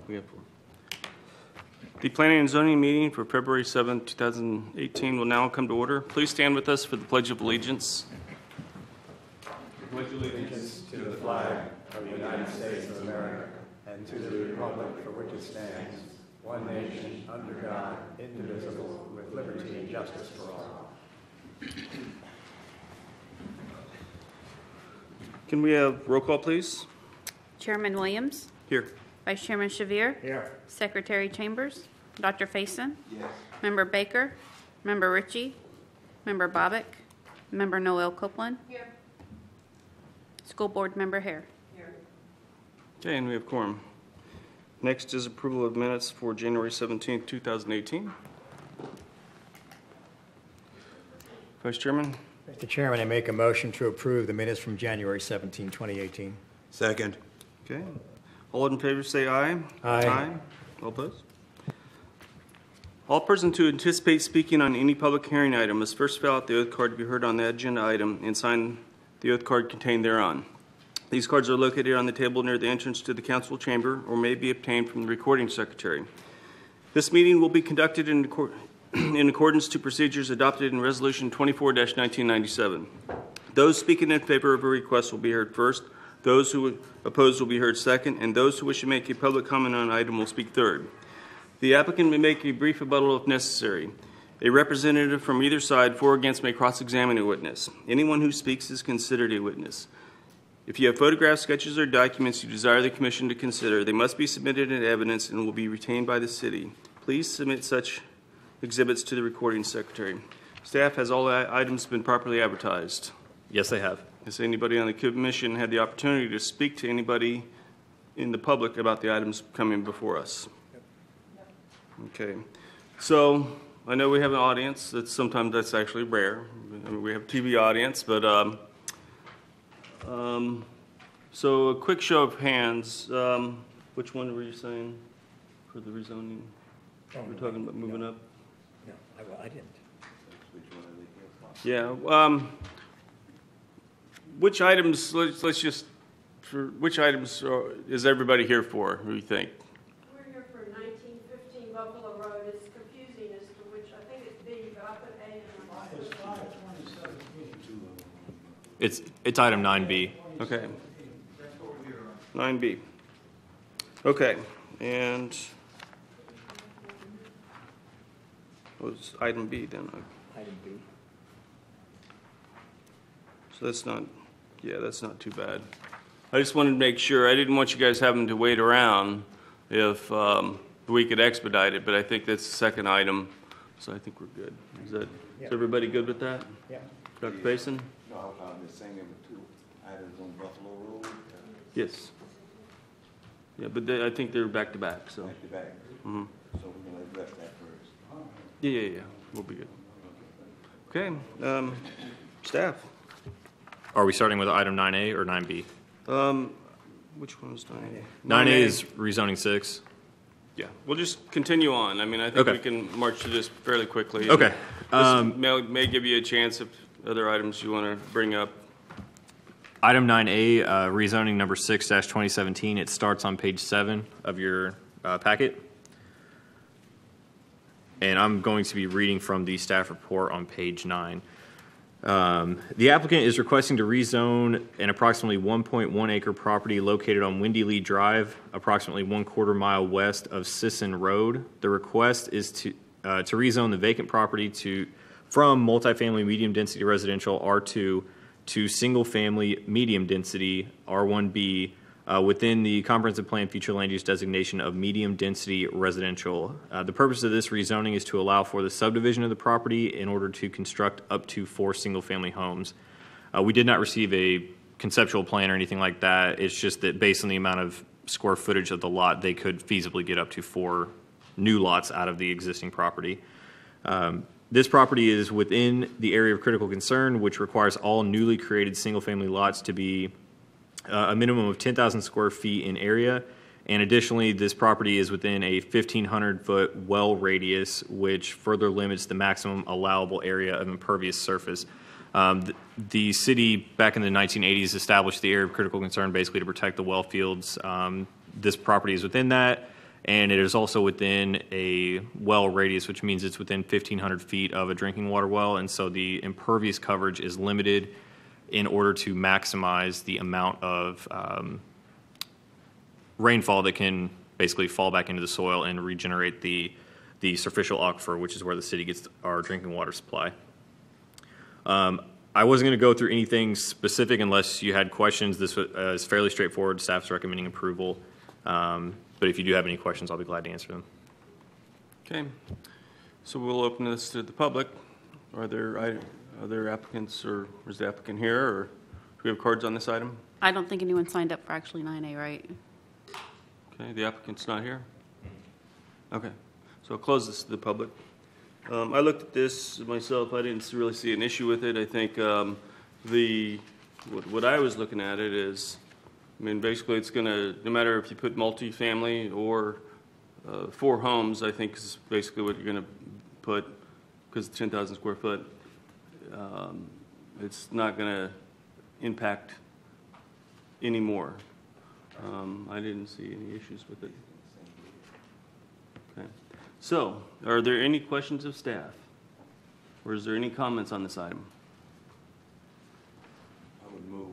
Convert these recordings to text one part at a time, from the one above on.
We have 4. The Planning and Zoning meeting for February 7, 2018 will now come to order. Please stand with us for the Pledge of Allegiance. I pledge allegiance to the flag of the United States of America and to the republic for which it stands, one nation, under God, indivisible, with liberty and justice for all. Can we have roll call, please? Chairman Williams. Here. Vice Chairman Shavir. Here. Secretary Chambers. Dr. Faison. Yes. Member Baker. Member Ritchie. Member Bobick. Member Noel Copeland. Here. School Board Member Hare. Here. Okay, and we have quorum. Next is approval of minutes for January 17, 2018. Vice Chairman? Mr. Chairman, I make a motion to approve the minutes from January 17, 2018. Second. Okay. All in favor say aye. Aye. All opposed? All persons who anticipate speaking on any public hearing item must first fill out the oath card to be heard on the agenda item and sign the oath card contained thereon. These cards are located on the table near the entrance to the council chamber or may be obtained from the recording secretary. This meeting will be conducted in accordance to procedures adopted in Resolution 24-1997. Those speaking in favor of a request will be heard first. Those who oppose will be heard second, and those who wish to make a public comment on an item will speak third. The applicant may make a brief rebuttal if necessary. A representative from either side, for or against, may cross-examine a witness. Anyone who speaks is considered a witness. If you have photographs, sketches, or documents you desire the Commission to consider, they must be submitted as evidence and will be retained by the City. Please submit such exhibits to the recording secretary. Staff, has all items been properly advertised? Yes, they have. Has anybody on the Commission had the opportunity to speak to anybody in the public about the items coming before us? Okay. So I know we have an audience. Sometimes that's actually rare. I mean, we have a TV audience, but so a quick show of hands. Which one were you saying for the rezoning? We're talking about moving up. No, I didn't. Yeah. Which items? Let's just. For which items is everybody here for? Who do you think? We're here for 1915 Buffalo Road. It's confusing as to which. I think it's B, but I put A in It's 5/2017. It's item 9B. Okay. 9B. Okay, and what's item B then? Item B. So that's not, yeah, that's not too bad. I just wanted to make sure. I didn't want you guys having to wait around if we could expedite it, but I think that's the second item, so I think we're good. Is everybody good with that? Yeah. Dr. Faison? No, I'm just saying there were 2 items on Buffalo Road. Yes. Yeah, but I think they're back to back, so. Back to back. Mm-hmm. So we're going to address that first. Yeah. We'll be good. Okay, staff. Are we starting with item 9A or 9B? Which one is 9A? 9A is rezoning 6. Yeah, we'll just continue on. I mean, I think Okay. we can march through this fairly quickly. Okay. This may give you a chance if other items you want to bring up. Item 9A, rezoning number 6-2017. It starts on page 7 of your packet. And I'm going to be reading from the staff report on page 9. The applicant is requesting to rezone an approximately 1.1 acre property located on Windy Lee Drive, approximately 1/4 mile west of Sisson Road. The request is to rezone the vacant property from multifamily medium density residential R2 to single family medium density R1B within the comprehensive plan future land use designation of medium density residential. The purpose of this rezoning is to allow for the subdivision of the property in order to construct up to 4 single family homes. We did not receive a conceptual plan or anything like that. It's just that based on the amount of square footage of the lot, they could feasibly get up to 4 new lots out of the existing property. This property is within the area of critical concern, which requires all newly created single family lots to be a minimum of 10,000 square feet in area, and additionally, this property is within a 1,500-foot well radius, which further limits the maximum allowable area of impervious surface. The city, back in the 1980s, established the area of critical concern basically to protect the well fields. This property is within that, and it is also within a well radius, which means it's within 1,500 feet of a drinking water well, and so the impervious coverage is limited in order to maximize the amount of rainfall that can basically fall back into the soil and regenerate the superficial aquifer, which is where the city gets our drinking water supply. I wasn't going to go through anything specific unless you had questions. This is fairly straightforward. Staff's recommending approval. But if you do have any questions, I'll be glad to answer them. Okay, so we'll open this to the public. Are there other applicants, or is the applicant here, or do we have cards on this item? I don't think anyone signed up for actually 9A, right? Okay, the applicant's not here? Okay, so I'll close this to the public. I looked at this myself. I didn't really see an issue with it. I think what I was looking at it is, I mean, basically it's going to, no matter if you put multifamily or 4 homes, I think is basically what you're going to put, because it's 10,000 square foot. It's not going to impact anymore. I didn't see any issues with it. Okay. So, are there any questions of staff? Or is there any comments on this item? I would move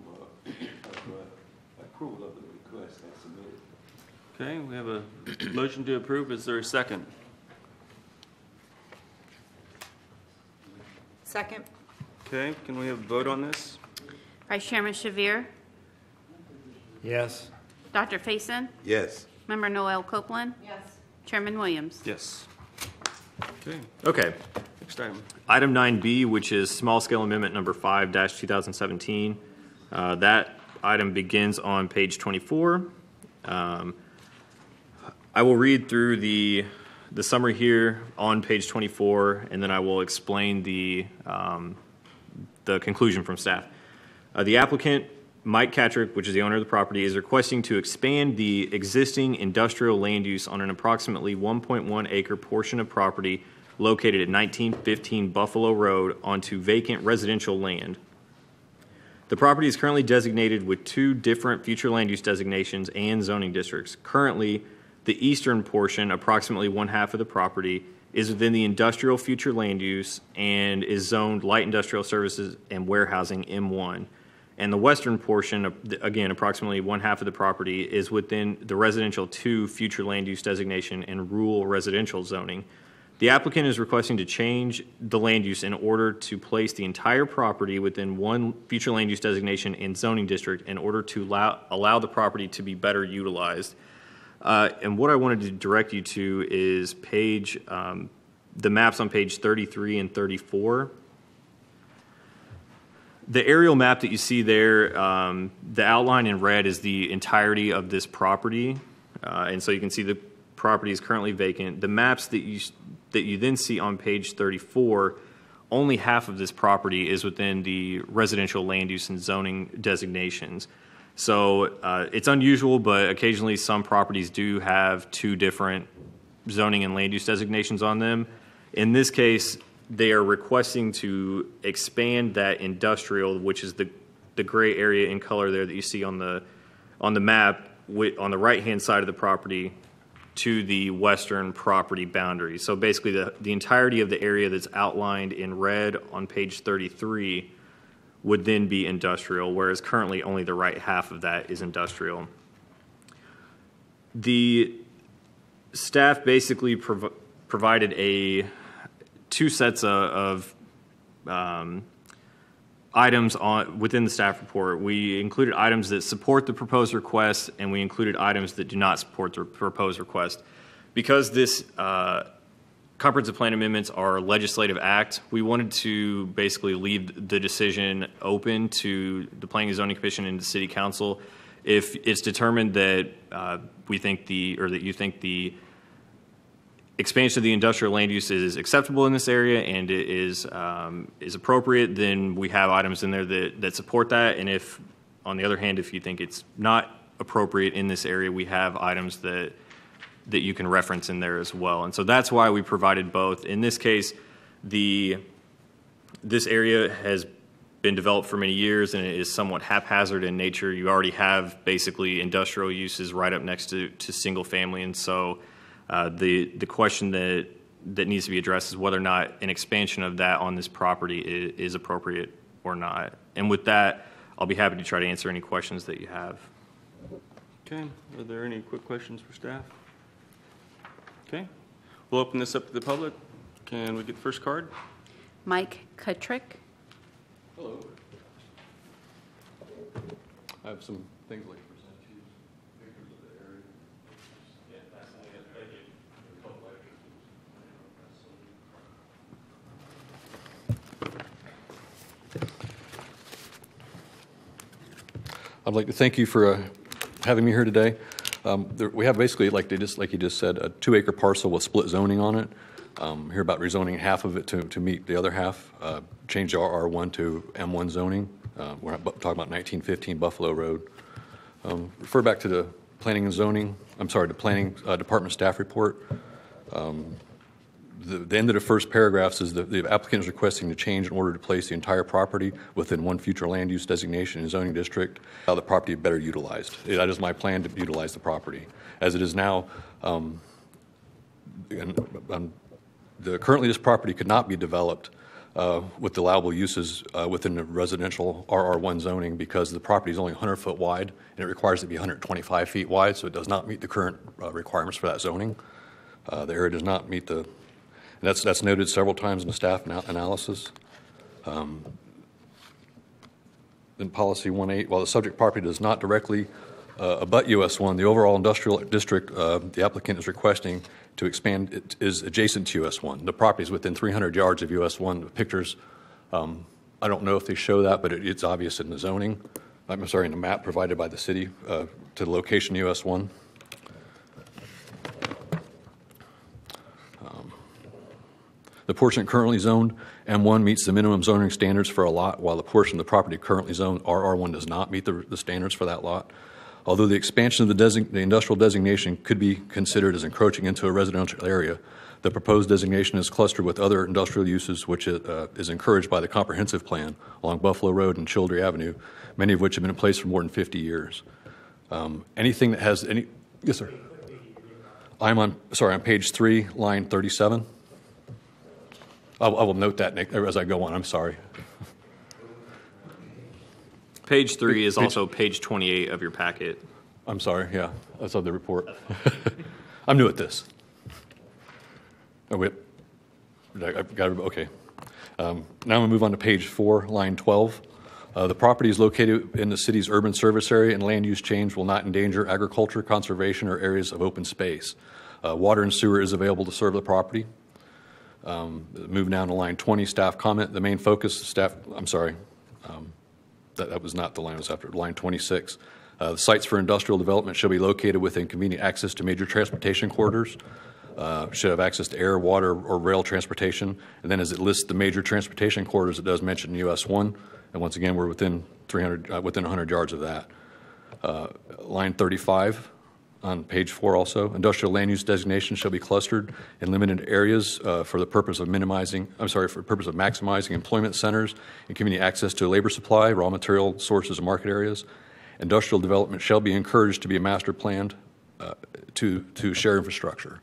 approval of the request as submitted. Okay, we have a motion to approve. Is there a second? Second. Okay, can we have a vote on this? Vice Chairman Shavir, Yes. Dr. Faison, Yes. Member Noel Copeland, Yes. Chairman Williams. Yes. Okay, Okay. next item. Item 9B, which is small-scale amendment number 5-2017. That item begins on page 24. I will read through the summary here on page 24, and then I will explain the conclusion from staff. The applicant, Mike Catrick, which is the owner of the property, is requesting to expand the existing industrial land use on an approximately 1.1 acre portion of property located at 1915 Buffalo Road onto vacant residential land. The property is currently designated with 2 different future land use designations and zoning districts. Currently, the eastern portion, approximately 1/2 of the property, is within the industrial future land use and is zoned light industrial services and warehousing M1. And the western portion, again, approximately 1/2 of the property, is within the residential 2 future land use designation and rural residential zoning. The applicant is requesting to change the land use in order to place the entire property within 1 future land use designation and zoning district in order to allow the property to be better utilized. And what I wanted to direct you to is the maps on page 33 and 34. The aerial map that you see there, the outline in red is the entirety of this property. And so you can see the property is currently vacant. The maps that you then see on page 34, only half of this property is within the residential land use and zoning designations. So it's unusual, but occasionally some properties do have 2 different zoning and land use designations on them. In this case, they are requesting to expand that industrial, which is the gray area in color there that you see on the map on the right-hand side of the property, to the western property boundary. So basically the entirety of the area that's outlined in red on page 33 would then be industrial, whereas currently only the right half of that is industrial. The staff basically provided 2 sets of items within the staff report. We included items that support the proposed request, and we included items that do not support the proposed request. Because this comprehensive plan amendments are a legislative act, we wanted to basically leave the decision open to the Planning and Zoning Commission and the City Council. If it's determined that you think the expansion of the industrial land use is acceptable in this area and it is appropriate, then we have items in there that support that. And if, on the other hand, if you think it's not appropriate in this area, we have items that you can reference in there as well. And so that's why we provided both. In this case, this area has been developed for many years and it is somewhat haphazard in nature. You already have basically industrial uses right up next to single family, and so The question that needs to be addressed is whether or not an expansion of that on this property is appropriate or not. And with that, I'll be happy to try to answer any questions that you have. Okay, are there any quick questions for staff? Okay, we'll open this up to the public. Can we get the first card? Mike Kutrick. Hello. I have some things like present to you, pictures of the area. Yeah, that's it. Thank you. A couple extras. I'd like to thank you for having me here today. We have basically, like you just said, a 2-acre parcel with split zoning on it. Hear about rezoning half of it to meet the other half, change RR1 to M1 zoning. We're talking about 1915 Buffalo Road. Refer back to the planning and zoning, the planning department staff report. The end of the first paragraph says the applicant is requesting to change in order to place the entire property within one future land use designation and zoning district, how the property is better utilized. That is my plan, to utilize the property. As it is now, currently this property could not be developed with allowable uses within the residential RR1 zoning because the property is only 100 foot wide and it requires it to be 125 feet wide, so it does not meet the current requirements for that zoning. The area does not meet the, and that's noted several times in the staff analysis. In policy 1.8, while the subject property does not directly abut US 1, the overall industrial district the applicant is requesting to expand it is adjacent to US 1. The property is within 300 yards of US 1. The pictures, I don't know if they show that, but it's obvious in the zoning. I'm sorry, in the map provided by the city to the location US 1. The portion currently zoned M1 meets the minimum zoning standards for a lot, while the portion of the property currently zoned RR1 does not meet the standards for that lot. Although the expansion of the industrial designation could be considered as encroaching into a residential area, the proposed designation is clustered with other industrial uses, which is encouraged by the comprehensive plan along Buffalo Road and Childrey Avenue, many of which have been in place for more than 50 years. Anything that has any, yes, sir. I'm on page 3, line 37. I will note that, Nick, as I go on. I'm sorry. Page 3 is also page 28 of your packet. I'm sorry, yeah, that's of the report. I'm new at this. Oh, wait. Okay. Now I'm going to move on to page 4, line 12. The property is located in the city's urban service area, and land use change will not endanger agriculture, conservation, or areas of open space. Water and sewer is available to serve the property. Move down to line 20, staff comment. The main focus, staff, I'm sorry, that was not the line, it was after line 26. The sites for industrial development shall be located within convenient access to major transportation corridors. Should have access to air, water, or rail transportation. And then as it lists the major transportation corridors, it does mention US 1. And once again, we're within 100 yards of that. Line 35 on page 4 also. Industrial land use designation shall be clustered in limited areas for the purpose of maximizing employment centers and community access to labor supply, raw material sources, and market areas. Industrial development shall be encouraged to be a master planned to share infrastructure.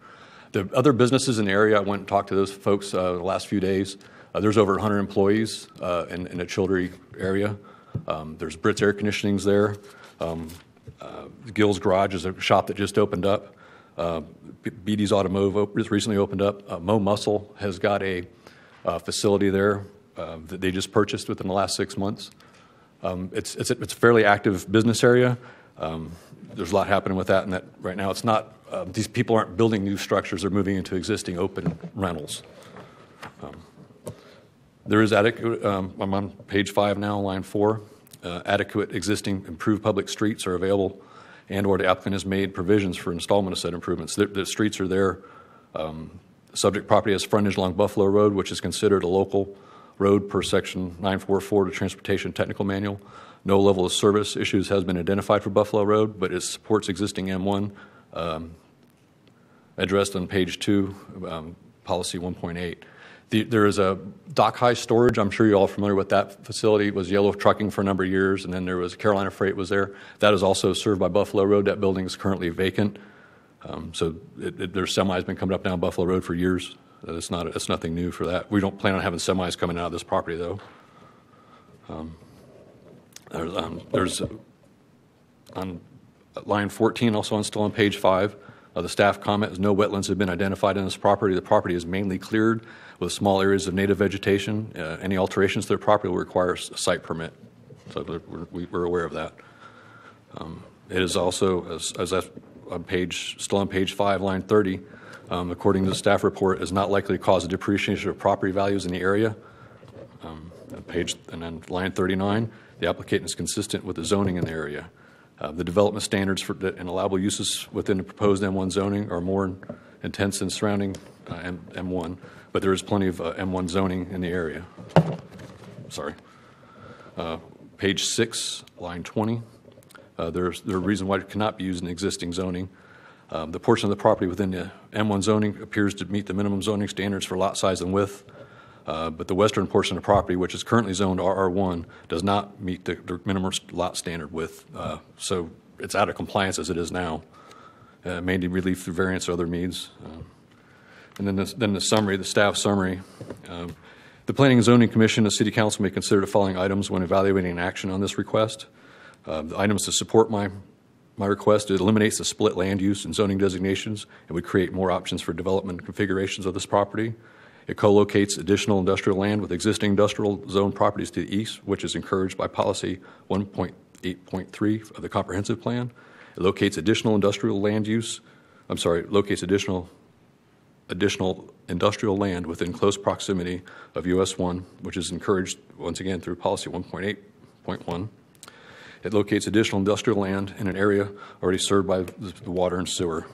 The other businesses in the area, I went and talked to those folks the last few days. There's over 100 employees in the Childrey area. There's Britt's Air Conditioning's there. Gill's Garage is a shop that just opened up. BD's Automotive just recently opened up. Mo Muscle has got a facility there that they just purchased within the last 6 months. It's a fairly active business area. There's a lot happening with that, and that right now it's not. These people aren't building new structures; they're moving into existing open rentals. There is adequate. I'm on page 5 now, line 4. Adequate existing improved public streets are available, and/or the applicant has made provisions for installment of said improvements. The streets are there. Subject property has frontage along Buffalo Road, which is considered a local road per section 944 of the Transportation Technical Manual. No level of service issues has been identified for Buffalo Road, but it supports existing M1 addressed on page 2, policy 1.8. There is a dock high storage. I'm sure you're all familiar with that facility. It was Yellow Trucking for a number of years, and then there was Carolina Freight was there. That is also served by Buffalo Road. That building is currently vacant. So there's semis been coming up down Buffalo Road for years. It's nothing new for that. We don't plan on having semis coming out of this property, though. There's on line 14, still on page 5, the staff comment is no wetlands have been identified in this property. The property is mainly cleared with small areas of native vegetation. Any alterations to the property will require a site permit. So we're aware of that. It is also, as on still on page 5, line 30, according to the staff report, is not likely to cause a depreciation of property values in the area. And then line 39, the applicant is consistent with the zoning in the area. The development standards and allowable uses within the proposed M1 zoning are more intense than surrounding M1, but there is plenty of M1 zoning in the area. Sorry. Page 6, line 20. There's a reason why it cannot be used in existing zoning. The portion of the property within the M1 zoning appears to meet the minimum zoning standards for lot size and width, but the western portion of the property, which is currently zoned RR1, does not meet the minimum lot standard width. So it's out of compliance as it is now. It may need relief through variance or other means. And then the summary, the staff summary. The Planning and Zoning Commission, the City Council may consider the following items when evaluating an action on this request. The items to support my request: it eliminates the split land use and zoning designations and would create more options for development configurations of this property. It co-locates additional industrial land with existing industrial zone properties to the east, which is encouraged by policy 1.8.3 of the comprehensive plan. It locates additional industrial land use. Locates additional industrial land within close proximity of US 1, which is encouraged once again through policy 1.8.1. It locates additional industrial land in an area already served by the water and sewer.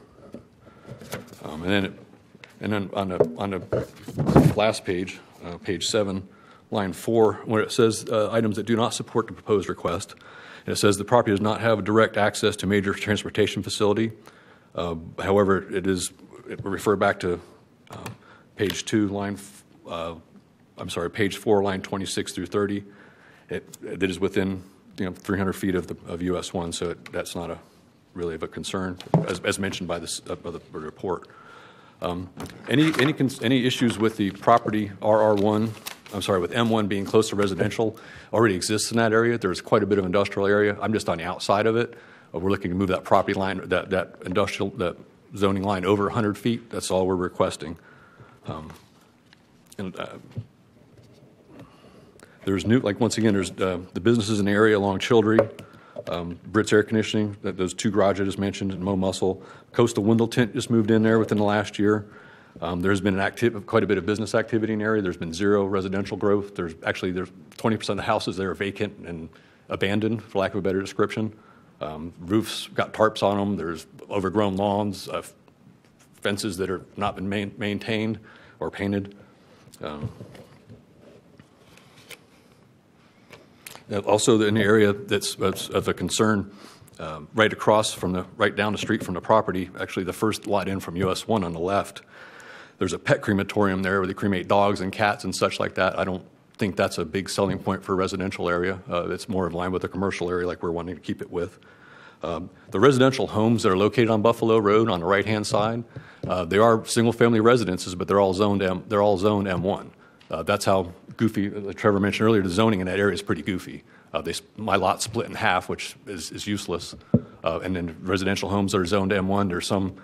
And then on the last page, page 7, line 4, where it says items that do not support the proposed request, and it says the property does not have direct access to major transportation facility. However, it refer back to page 2, page 4, line 26 through 30. That is within 300 feet of US 1, so that's not really of a concern, as mentioned by the report. Any issues with the property RR1? With M1 being close to residential already exists in that area. There's quite a bit of industrial area. I'm just on the outside of it. We're looking to move that property line, that zoning line over 100 feet. That's all we're requesting. There's once again, there's the businesses in the area along Childrey, Brits Air Conditioning, those 2 garages I just mentioned, and Mo Muscle. Coastal Window Tint just moved in there within the last year. There's been quite a bit of business activity in the area. There's been 0 residential growth. There's 20% of the houses there are vacant and abandoned, for lack of a better description. Roofs got tarps on them. There's overgrown lawns, fences that have not been maintained or painted. Also, in the area that's of a concern, right down the street from the property, actually the first lot in from US 1 on the left, there's a pet crematorium there where they cremate dogs and cats and such like that. I don't think that's a big selling point for a residential area. It's more in line with a commercial area like we're wanting to keep it with. The residential homes that are located on Buffalo Road on the right-hand side, they are single-family residences, but they're all zoned M1. That's how goofy, Trevor mentioned earlier, the zoning in that area is pretty goofy. My lot's split in half, which is useless. And then residential homes that are zoned M1, there's some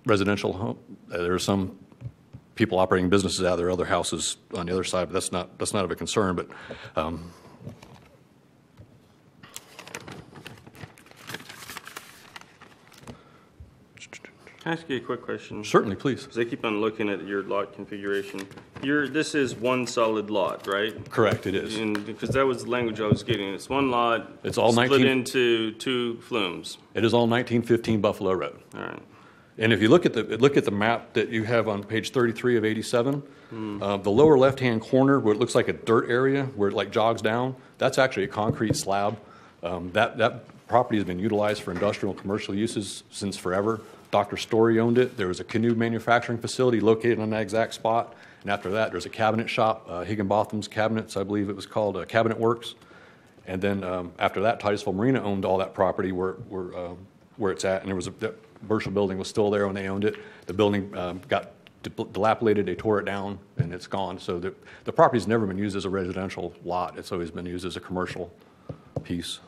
there are some people operating businesses out of their other houses on the other side, but that's not of a concern. But Can I ask you a quick question? Certainly, please. Because I keep on looking at your lot configuration. This is one solid lot, right? Correct, it is. Because that was the language I was getting. It's one lot. It's all split into 2 flumes. It is all 1915 Buffalo Road. All right. And if you look at the map that you have on page 33 of 87, the lower left-hand corner where it looks like a dirt area where it jogs down, that's actually a concrete slab. That property has been utilized for industrial and commercial uses since forever. Dr. Story owned it. There was a canoe manufacturing facility located on that exact spot. And after that, there's a cabinet shop, Higginbotham's Cabinets, I believe it was called, Cabinet Works. And then after that, Titusville Marina owned all that property where where it's at, and there was the commercial building was still there when they owned it. The building got dilapidated, they tore it down, and it's gone. So the property's never been used as a residential lot. It's always been used as a commercial piece.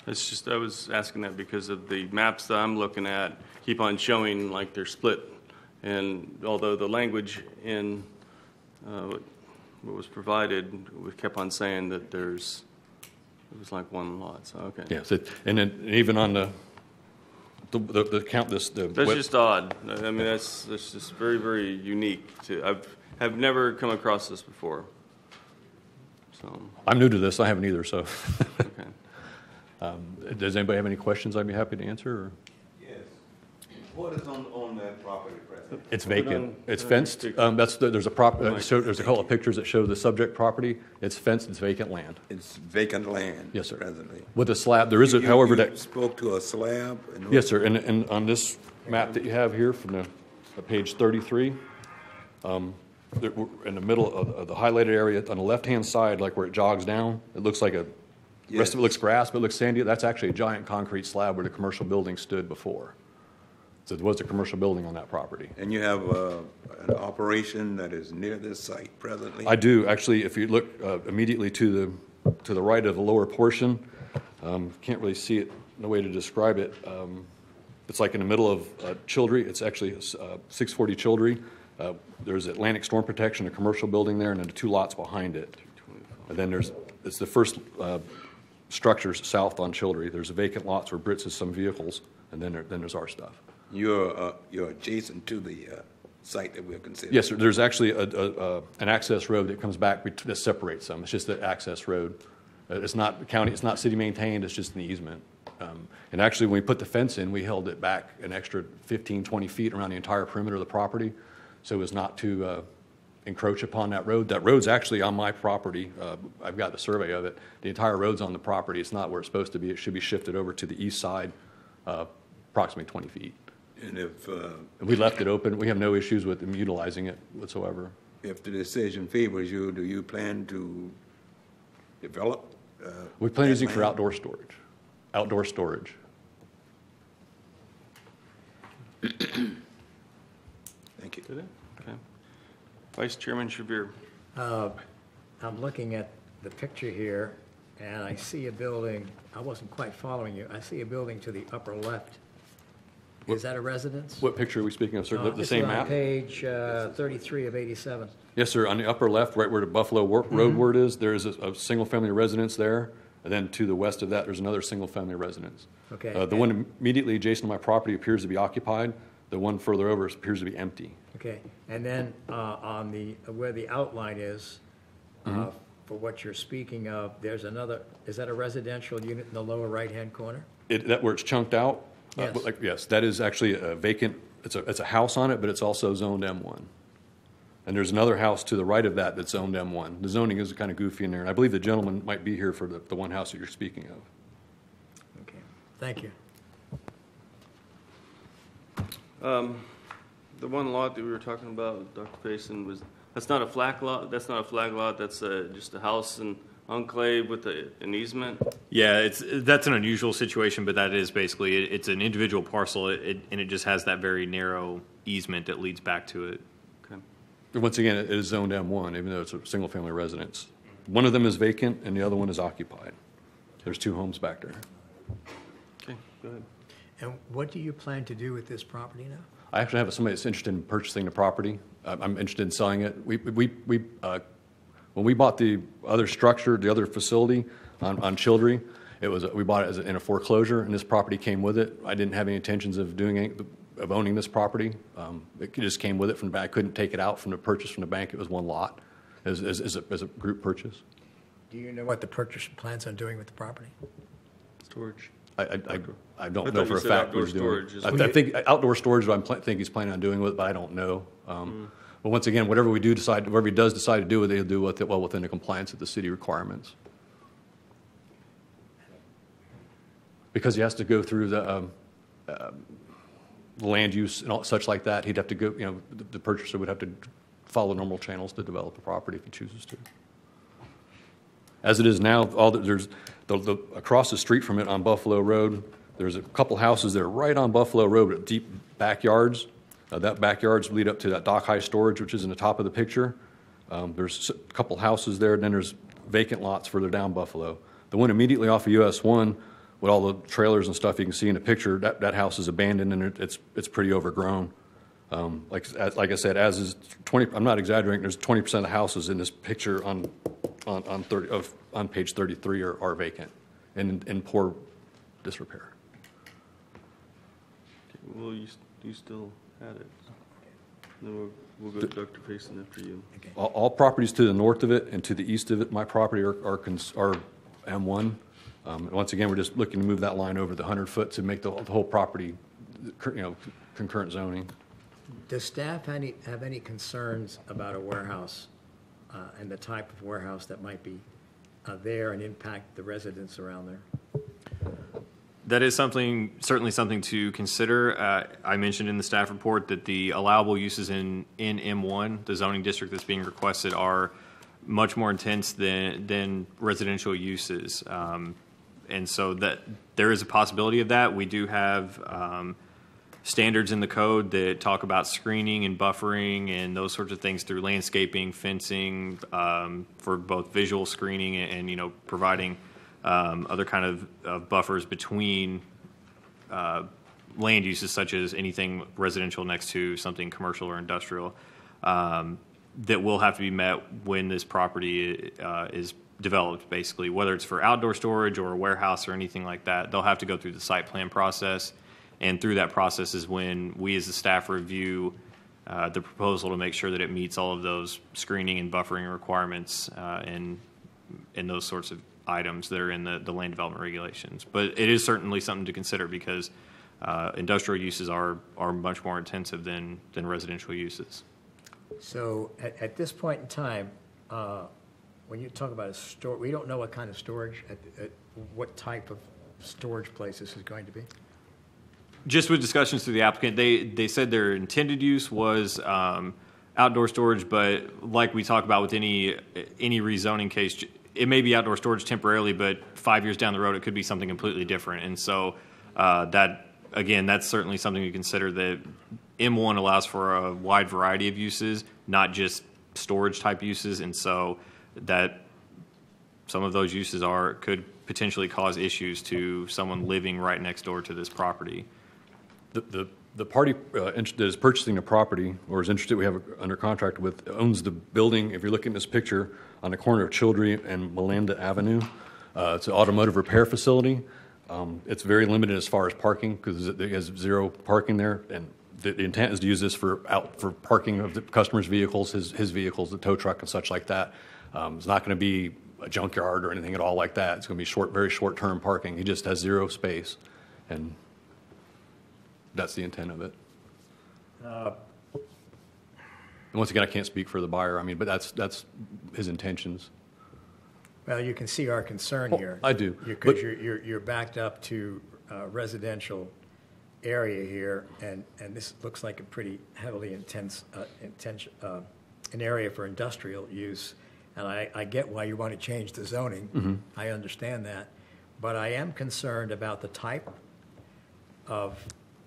It's just, I was asking that because of the maps that I'm looking at keep on showing like they're split. And although the language in what was provided, we kept on saying that it was like one lot, so, okay. Yes, and then even on the count, That's just odd. I mean, that's just very, very unique have never come across this before. So, I'm new to this, I haven't either, so. okay. Does anybody have any questions I'd be happy to answer? Or? Yes. What is on that property presently? It's vacant. It's fenced. There's a there's a couple of pictures that show the subject property. It's fenced. It's vacant land. It's vacant land. Yes, sir. Presently. With a slab, there is, however, You that. spoke to a slab? Yes, sir. And on this map that you have here from page 33, we're in the middle of the highlighted area on the left-hand side, like where it jogs down, it looks like the rest of it looks grass, but it looks sandy. That's actually a giant concrete slab where the commercial building stood before. So there was a commercial building on that property. And you have an operation that is near this site presently? I do. Actually, if you look immediately to the right of the lower portion, can't really see it, no way to describe it. It's like in the middle of Childry. It's actually 640 Childry. There's Atlantic Storm Protection, a commercial building there, and then the two lots behind it. And then it's the first structures south on Childry. There's vacant lots where Brits has some vehicles, and then there's our stuff. You're adjacent to the site that we're considering? Yes, sir. There's actually an access road that comes back that separates them. It's just an access road. It's not county. It's not city maintained. It's just an easement. And actually, when we put the fence in, we held it back an extra 15, 20 feet around the entire perimeter of the property, so as not to encroach upon that road. That road's actually on my property. I've got the survey of it. The entire road's on the property. It's not where it's supposed to be. It should be shifted over to the east side, approximately 20 feet. And if we left it open, we have no issues with them utilizing it whatsoever. If the decision favors you, do you plan to develop? We plan using it for land? outdoor storage. Outdoor storage. Thank you. Did it? Okay. Vice Chairman Shabir. I'm looking at the picture here, and I see a building, I wasn't quite following you. I see a building to the upper left. Is that a residence? What picture are we speaking of, sir? The This same is on map? page 33 of 87. Yes, sir. On the upper left, right where the Buffalo Road word is, there is a single-family residence there. And then to the west of that, there's another single-family residence. Okay. The one immediately adjacent to my property appears to be occupied. The one further over appears to be empty. Okay, and then on where the outline is, for what you're speaking of, there's another, is that a residential unit in the lower right-hand corner? That where it's chunked out? Yes. Yes, that is actually a vacant, it's a house on it, but it's also zoned M1. And there's another house to the right of that that's zoned M1. The zoning is kind of goofy in there, and I believe the gentleman might be here for the one house that you're speaking of. Okay, thank you. The one lot that we were talking about, Dr. Payson, that's not a flag lot. That's not a flag lot. That's just a house and enclave with an easement. Yeah, that's an unusual situation, but that is basically it's an individual parcel, and it just has that very narrow easement that leads back to it. Okay. Once again, it is zoned M1, even though it's a single-family residence. One of them is vacant, and the other one is occupied. There's two homes back there. Okay. Go ahead. And what do you plan to do with this property now? I actually have somebody that's interested in purchasing the property. I'm interested in selling it. When we bought the other structure, the other facility on Childry, we bought it in a foreclosure, and this property came with it. I didn't have any intentions of owning this property. It just came with it from the bank. I couldn't take it out from the purchase from the bank. It was one lot as a group purchase. Do you know what the purchaser plans on doing with the property? Storage. I don't I know thought for you a said fact outdoor what he's doing. storage. I think outdoor storage, I think he's planning on doing with it, but I don't know. But once again, whatever he does decide to do with it, he'll do with it well within the compliance of the city requirements. Because he has to go through the land use and all, such like that, he'd have to go, the purchaser would have to follow normal channels to develop the property if he chooses to. As it is now, there's across the street from it on Buffalo Road, There's a couple houses that are right on Buffalo Road, with deep backyards. That backyards lead up to that dock high storage, which is in the top of the picture. There's a couple houses there, and then there's vacant lots further down Buffalo. The one immediately off of US 1, with all the trailers and stuff you can see in the picture, that house is abandoned, and it's pretty overgrown. Like I said, as is 20. I'm not exaggerating. There's 20% of the houses in this picture on page 33 are vacant and in poor disrepair. Well, you still had it. Then we'll go to Dr. Payson after you. Okay. All properties to the north of it and to the east of it, my property are M1. Once again, we're just looking to move that line over the 100-foot to make the whole property, concurrent zoning. Does staff have any concerns about a warehouse and the type of warehouse that might be there and impact the residents around there? That is certainly something to consider. I mentioned in the staff report that the allowable uses in M1, the zoning district that's being requested, are much more intense than residential uses. And so that there is a possibility of that. We do have standards in the code that talk about screening and buffering and those sorts of things through landscaping, fencing, for both visual screening and providing other kind of buffers between land uses, such as anything residential next to something commercial or industrial, that will have to be met when this property is developed, basically, whether it's for outdoor storage or a warehouse or anything like that. They'll have to go through the site plan process, and through that process is when we as the staff review the proposal to make sure that it meets all of those screening and buffering requirements and those sorts of items that are in the land development regulations. But it is certainly something to consider because industrial uses are much more intensive than residential uses. So at this point in time, when you talk about we don't know what kind of storage, what type of storage place this is going to be? Just with discussions through the applicant, they said their intended use was outdoor storage, but like we talk about with any rezoning case, it may be outdoor storage temporarily, but 5 years down the road, it could be something completely different. And so that's certainly something to consider, that M1 allows for a wide variety of uses, not just storage type uses. And so that some of those uses could potentially cause issues to someone living right next door to this property. The party that is purchasing the property or is interested, we have under contract with, owns the building. If you're looking at this picture on the corner of Childrey and Melinda Avenue, it's an automotive repair facility. It's very limited as far as parking because it has zero parking there, and the intent is to use this for parking of the customer's vehicles, his vehicles, the tow truck and such like that. It's not going to be a junkyard or anything at all like that. It's going to be very short-term parking. He just has zero space, and that's the intent of it. And once again, I can't speak for the buyer. But that's his intentions. Well, you can see our concern here. I do. Because you're backed up to a residential area here, and this looks like a pretty heavily intense an area for industrial use. And I get why you want to change the zoning. Mm-hmm. I understand that. But I am concerned about the type of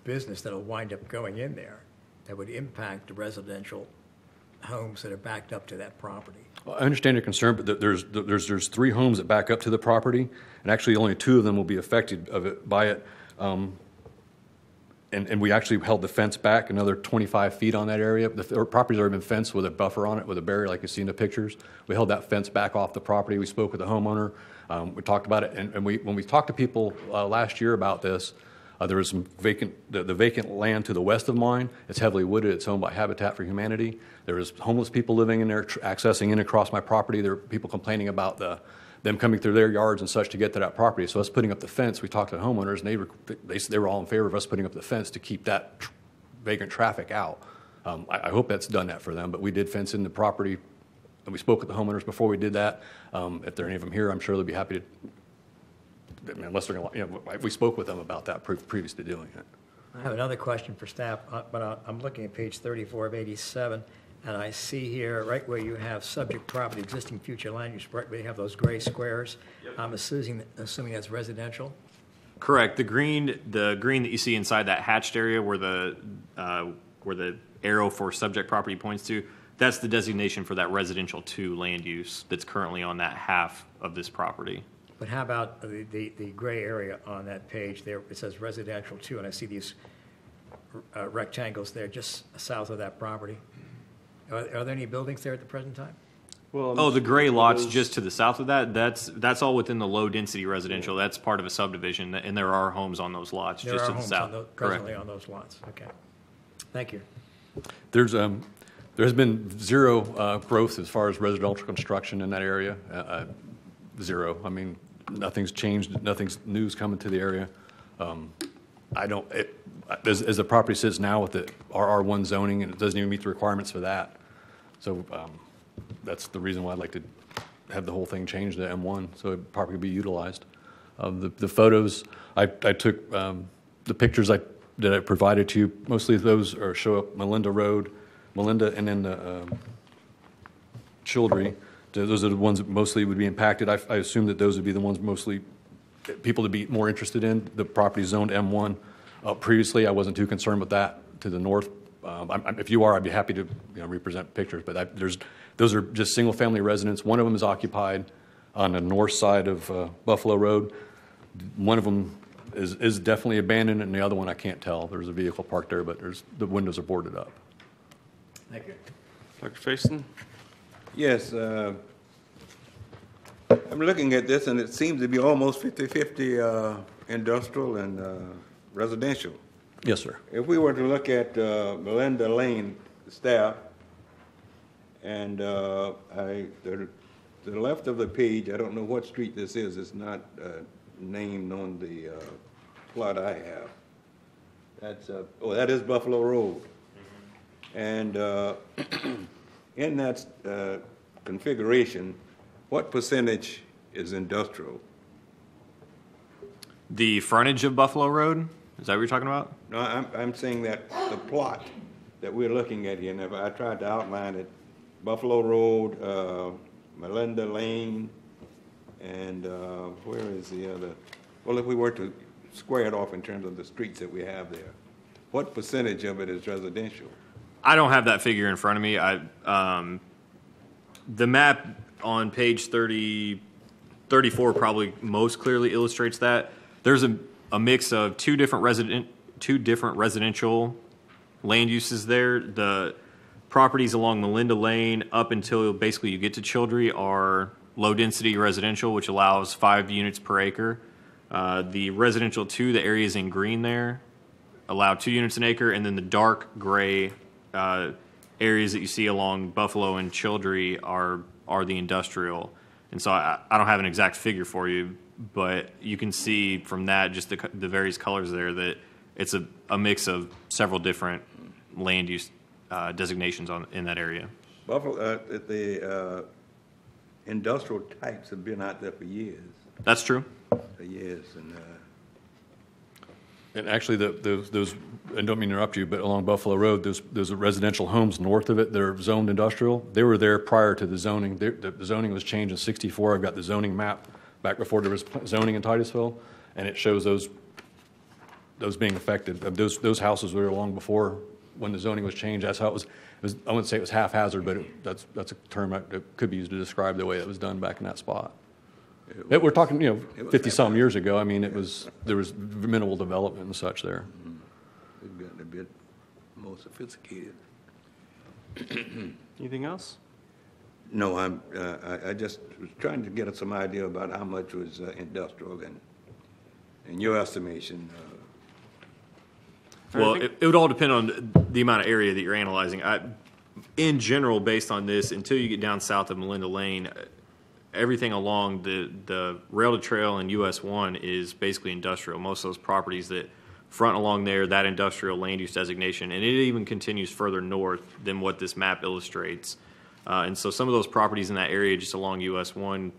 business that will wind up going in there that would impact the residential homes that are backed up to that property. Well, I understand your concern, but there's 3 homes that back up to the property, and actually only 2 of them will be affected by it. And we actually held the fence back another 25 feet on that area. The property's already been fenced with a buffer on it, with a barrier like you see in the pictures. We held that fence back off the property. We spoke with the homeowner. We talked about it, and when we talked to people last year about this, there was some vacant land to the west of mine. It's heavily wooded. It's owned by Habitat for Humanity. There was homeless people living in there, accessing in across my property. There were people complaining about them coming through their yards and such to get to that property. So us putting up the fence, we talked to the homeowners, and they were all in favor of us putting up the fence to keep that vagrant traffic out. I hope that's done that for them, but we did fence in the property, and we spoke with the homeowners before we did that. If there are any of them here, I'm sure they'll be happy to, unless they're going to, we spoke with them about that previous to doing it. I have another question for staff, but I'm looking at page 34 of 87, and I see here, right where you have subject property, existing future land use, right where you have those gray squares. Yep. I'm assuming that's residential? Correct. The green that you see inside that hatched area where the arrow for subject property points to, that's the designation for that residential 2 land use that's currently on that half of this property. But how about the gray area on that page there? It says residential 2, and I see these rectangles there just south of that property. Are there any buildings there at the present time? Well, Oh, the gray lots just to the south of that, that's all within the low-density residential. That's part of a subdivision, and there are homes on those lots There just are to the homes south. presently Correct. on those lots. Okay. Thank you. There's been zero growth as far as residential construction in that area. Zero. I mean, nothing's changed. Nothing's new's coming to the area. As the property sits now with the RR1 zoning, and it doesn't even meet the requirements for that. So that's the reason why I'd like to have the whole thing changed to M1, so it properly be utilized. The photos, I took, the pictures that I provided to you, mostly those show up Melinda Road, Melinda, and then the Childry. Those are the ones that mostly would be impacted. I assume that those would be the ones mostly people to be more interested in. The property zoned M1. Previously, I wasn't too concerned with that to the north. If you are, I'd be happy to represent pictures. But those are just single-family residents. One of them is occupied on the north side of Buffalo Road. One of them is definitely abandoned, and the other one I can't tell. There's a vehicle parked there, but the windows are boarded up. Thank you. Dr. Faison? Yes, I'm looking at this, and it seems to be almost 50-50 industrial and residential. Yes, sir. If we were to look at Melinda Lane staff, and to the left of the page, I don't know what street this is. It's not named on the plot I have. That's that is Buffalo Road, and in that configuration, what percentage is industrial? The frontage of Buffalo Road? Is that what you're talking about? No, I'm saying that the plot that we're looking at here, and if I tried to outline it, Buffalo Road, Melinda Lane, and where is the other? Well, if we were to square it off in terms of the streets that we have there, what percentage of it is residential? I don't have that figure in front of me. The map on page 34 probably most clearly illustrates that. There's a mix of two different residential land uses there. The properties along Melinda Lane up until basically you get to Childry are low-density residential, which allows 5 units per acre. The residential 2, the areas in green there, allow 2 units an acre, and then the dark gray areas that you see along Buffalo and Childry are the industrial. And so I don't have an exact figure for you, but you can see from that, just the various colors there, that it's a mix of several different land use designations in that area. Buffalo, the industrial types have been out there for years. That's true. For years, And actually, those, I don't mean to interrupt you, but along Buffalo Road, those residential homes north of it that are zoned industrial, they were there prior to the zoning. The zoning was changed in '64. I've got the zoning map back before there was zoning in Titusville, and it shows those being affected. Those houses were long before when the zoning was changed. That's how it was. I wouldn't say it was haphazard, but that's a term that could be used to describe the way it was done back in that spot. We're talking, 50-some years ago. I mean, there was minimal development and such there. We've gotten a bit more sophisticated. Anything else? No, I just was trying to get some idea about how much was industrial and your estimation. Well, it would all depend on the amount of area that you're analyzing. In general, based on this, until you get down south of Melinda Lane, everything along the rail to trail and US 1 is basically industrial. Most of those properties that front along there, that industrial land use designation, and it even continues further north than what this map illustrates. And so some of those properties in that area just along US 1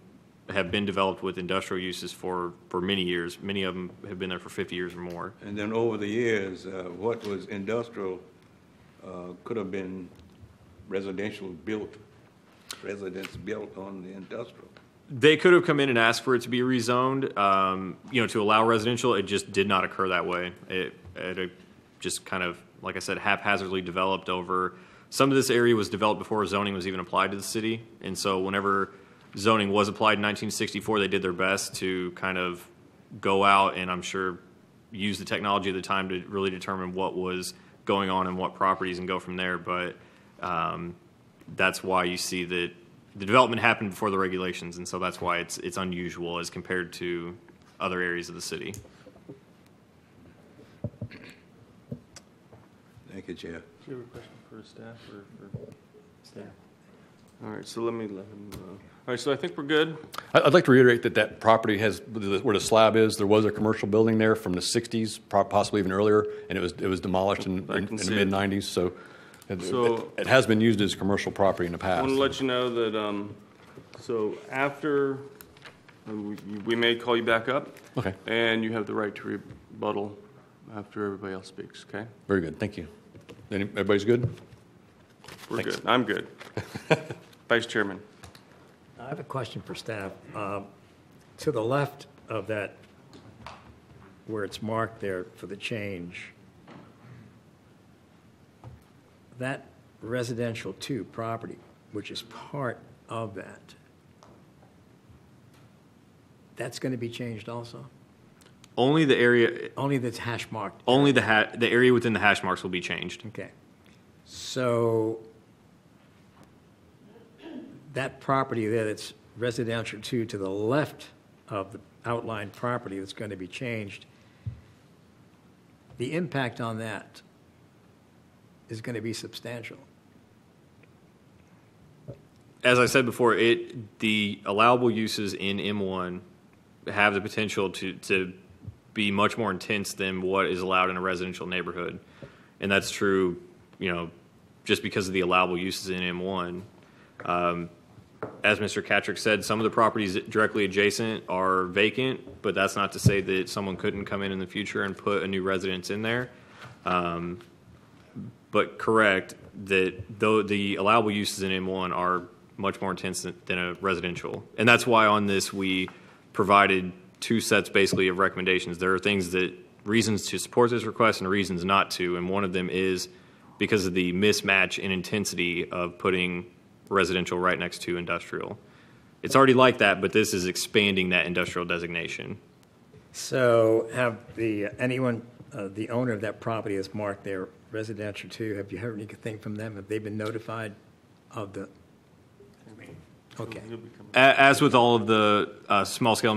have been developed with industrial uses for many years. Many of them have been there for 50 years or more. And then over the years, what was industrial could have been residential built, residents built on the industrial. They could have come in and asked for it to be rezoned, to allow residential. It just did not occur that way. It just kind of, like I said, haphazardly developed over. Some of this area was developed before zoning was even applied to the city. And so whenever zoning was applied in 1964, they did their best to kind of go out and I'm sure use the technology of the time to really determine what was going on in what properties and go from there. But that's why you see that the development happened before the regulations, and so that's why it's unusual as compared to other areas of the city. Thank you, Chair. Do you have a question for staff or for staff? All right, so let him know. All right, so I think we're good. I'd like to reiterate that property has, where the slab is, there was a commercial building there from the 60s, possibly even earlier, and it was demolished in the mid-90s, so it has been used as commercial property in the past. I want to let you know that, so after, we may call you back up. Okay. And you have the right to rebuttal after everybody else speaks, okay? Very good, thank you. Everybody's good? We're Thanks. good. I'm good. Vice Chairman. I have a question for staff. To the left of that, where it's marked there for the change, that residential 2 property, which is part of that, that's going to be changed also? Only the area, Only that's hash marked? only the area within the hash marks will be changed. Okay. So that property there that's residential 2 to the left of the outlined property that's going to be changed, the impact on that is going to be substantial. As I said before, the allowable uses in M1 have the potential to be much more intense than what is allowed in a residential neighborhood. And that's true, just because of the allowable uses in M1. As Mr. Catrick said, some of the properties directly adjacent are vacant, but that's not to say that someone couldn't come in the future and put a new residence in there. But correct that though the allowable uses in M1 are much more intense than a residential. And that's why on this we provided 2 sets basically of recommendations. There are reasons to support this request and reasons not to, and one of them is because of the mismatch in intensity of putting residential right next to industrial. It's already like that, but this is expanding that industrial designation. So have the owner of that property has marked their residential 2, have you heard anything from them? Have they been notified of the? Okay. As with all of the small-scale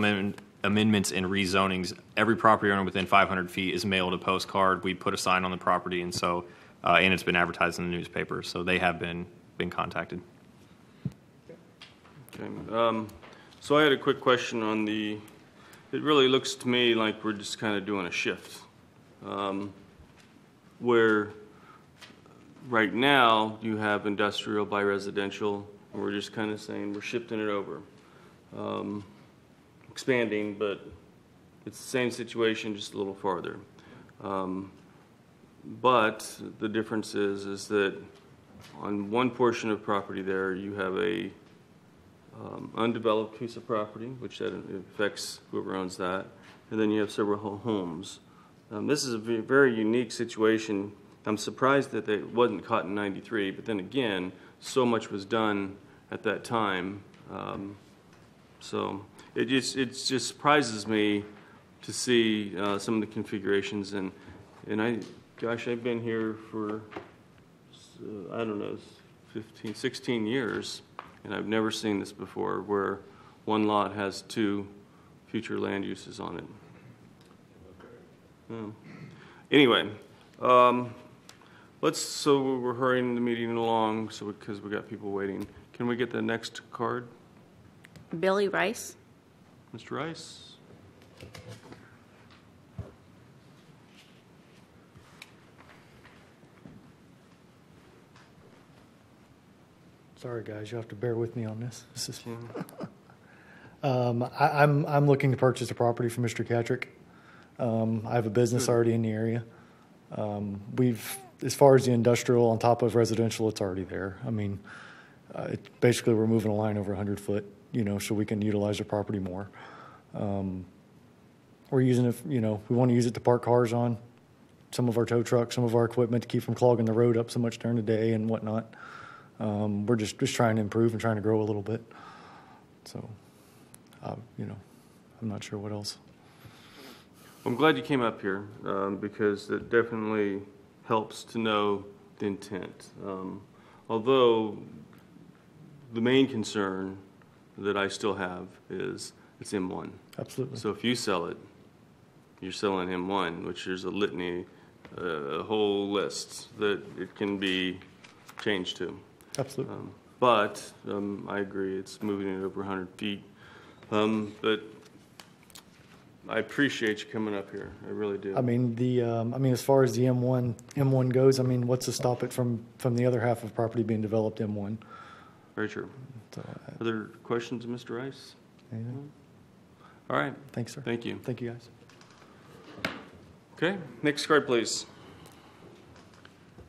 amendments and rezonings, every property owner within 500 feet is mailed a postcard. We put a sign on the property, and so and it's been advertised in the newspaper, so they have been contacted. Okay. So I had a quick question on it really looks to me like we're just kind of doing a shift. Where right now you have industrial by residential, and we're just kind of saying we're shifting it over. Expanding, but it's the same situation, just a little farther. But the difference is that on one portion of property there, you have a undeveloped piece of property, which that affects whoever owns that, and then you have several homes. This is a very unique situation. I'm surprised that it wasn't caught in '93, but then again, so much was done at that time. So it just surprises me to see some of the configurations, and I've been here for I don't know, 15, 16 years, and I've never seen this before, where one lot has 2 future land uses on it. Anyway, so we're hurrying the meeting along, because we got people waiting. Can we get the next card? Billy Rice. Mr. Rice? Sorry, guys, you'll have to bear with me on this. This is. I'm looking to purchase a property from Mr. Catrick. I have a business already in the area. As far as the industrial on top of residential, it's already there. I mean, basically we're moving a line over 100 foot. so we can utilize the property more. We're using it, we want to use it to park cars on, some of our tow trucks, some of our equipment to keep from clogging the road up so much during the day and whatnot. We're just trying to improve and trying to grow a little bit. So, I'm not sure what else. I'm glad you came up here because it definitely helps to know the intent. Although the main concern that I still have is it's M1. Absolutely. So if you sell it, you're selling M1, which there's a litany, a whole list that it can be changed to. Absolutely. But I agree, it's moving it over 100 feet. But I appreciate you coming up here. I really do. I mean, as far as the M1 goes, what's to stop it from the other half of property being developed M1? Very true. So, Other questions, Mr. Rice? anything? All right. Thanks, sir. Thank you. Thank you, guys. Okay, next card, please.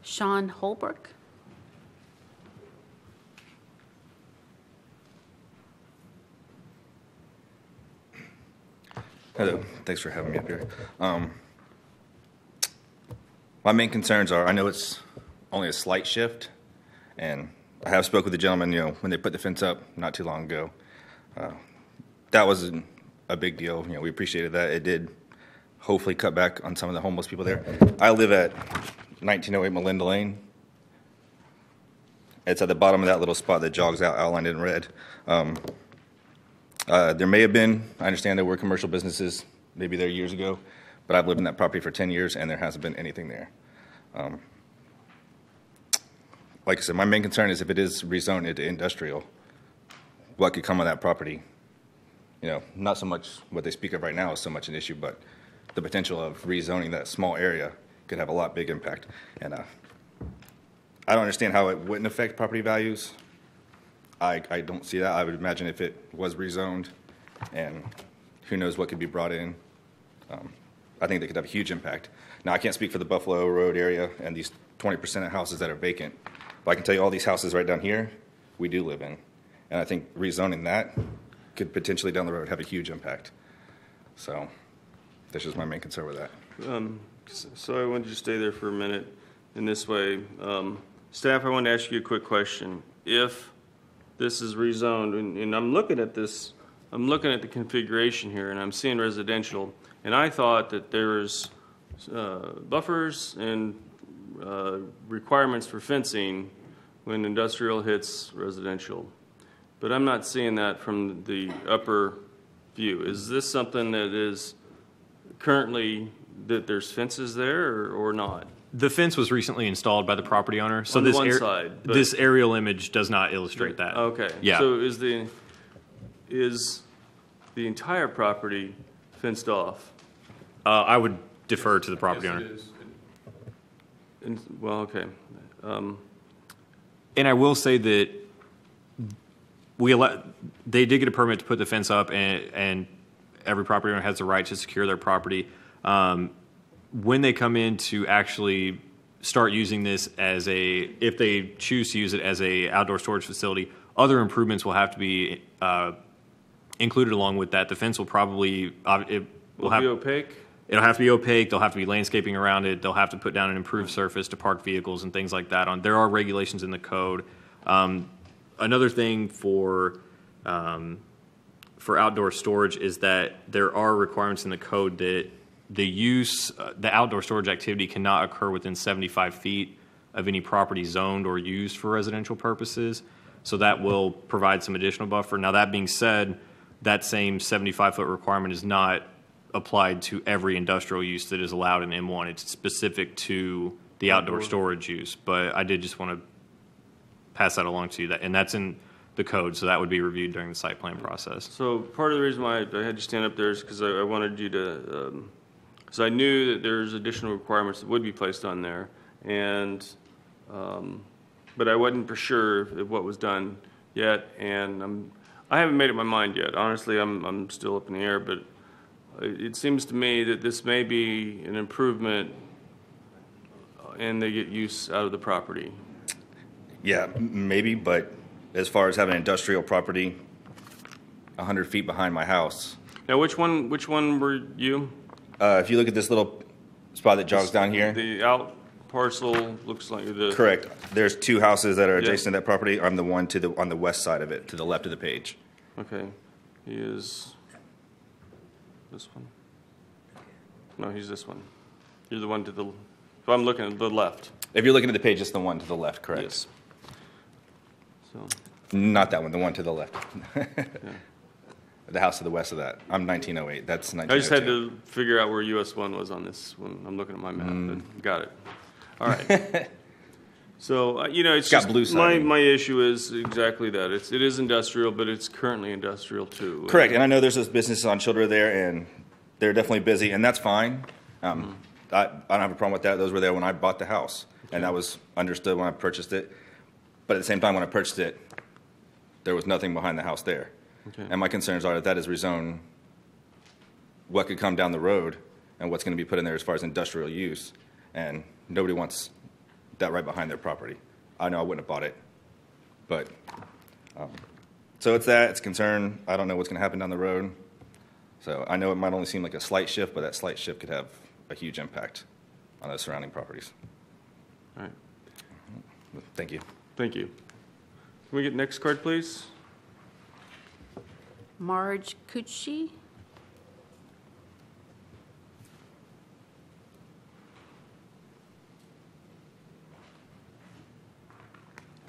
Sean Holbrook. Hello, thanks for having me up here. My main concerns are, I know it's only a slight shift, and I have spoke with the gentleman, when they put the fence up not too long ago. That wasn't a big deal. We appreciated that. It did hopefully cut back on some of the homeless people there. I live at 1908 Melinda Lane. It's at the bottom of that little spot that jogs out, outlined in red. There may have been, I understand there were commercial businesses maybe there years ago, but I've lived in that property for 10 years and there hasn't been anything there. Like I said, my main concern is if it is rezoned into industrial, what could come of that property? Not so much what they speak of right now is so much an issue, but the potential of rezoning that small area could have a lot big impact. And I don't understand how it wouldn't affect property values. I don't see that. I would imagine if it was rezoned, and who knows what could be brought in, I think they could have a huge impact. Now, I can't speak for the Buffalo Road area and these 20% of houses that are vacant, but I can tell you all these houses right down here, we do live in. And I think rezoning that could potentially down the road have a huge impact. So that's just my main concern with that. So I wanted you to stay there for a minute. In this way, staff, I want to ask you a quick question. If this is rezoned, and I'm looking at this, I'm looking at the configuration here, and I'm seeing residential, and I thought that there's buffers and requirements for fencing when industrial hits residential. But I'm not seeing that from the upper view. Is this something that is currently, that there's fences there or not? The fence was recently installed by the property owner, so On this one side, but- this aerial image does not illustrate that. Okay. Yeah. So is the entire property fenced off? I would defer to the property owner. Well, okay. And I will say that they did get a permit to put the fence up, and every property owner has the right to secure their property. When they come in to actually start using this if they choose to use it as a outdoor storage facility, other improvements will have to be included along with that. The fence will probably Will it be opaque? It'll have to be opaque. There'll have to be landscaping around it. They'll have to put down an improved surface to park vehicles and things like that. There are regulations in the code. Another thing for outdoor storage is that there are requirements in the code that the outdoor storage activity cannot occur within 75 feet of any property zoned or used for residential purposes. So that will provide some additional buffer. Now, that being said, that same 75-foot requirement is not applied to every industrial use that is allowed in M1. It's specific to the outdoor storage use. But I did just want to pass that along to you, and that's in the code, so that would be reviewed during the site plan process. So part of the reason why I had you stand up there is because I wanted you to, because I knew that there's additional requirements that would be placed on there, and but I wasn't for sure if what was done yet, and I haven't made up my mind yet. Honestly, I'm still up in the air, but it seems to me that this may be an improvement, and they get use out of the property. Yeah, maybe, but as far as having industrial property, 100 feet behind my house. Now, which one were you? If you look at this little spot that jogs down here. The out parcel looks like the... Correct. There's 2 houses that are Yeah. adjacent to that property. I'm the one on the west side of it, to the left of the page. Okay. He is this one? No, he's this one. You're the one to the... So I'm looking at the left. If you're looking at the page, it's the one to the left, correct? Yes. So, Not that one, the one to the left. The house to the west of that. I'm 1908. That's 1902. I just had to figure out where US 1 was on this when I'm looking at my map. But got it. All right. So, it's got just blue siding. my issue is exactly that. It is industrial, but it's currently industrial too. Correct, and I know there's those businesses on Children there, and they're definitely busy, and that's fine. I don't have a problem with that. Those were there when I bought the house, and that was understood when I purchased it. But at the same time, when I purchased it, there was nothing behind the house there. Okay. And my concerns are that is rezoned, what could come down the road and what's going to be put in there as far as industrial use. And nobody wants that right behind their property. I know I wouldn't have bought it. But, so it's that, it's concern. I don't know what's going to happen down the road. So I know it might only seem like a slight shift, but that slight shift could have a huge impact on those surrounding properties. All right. Thank you. Thank you. Can we get next card, please? Marge Cucci.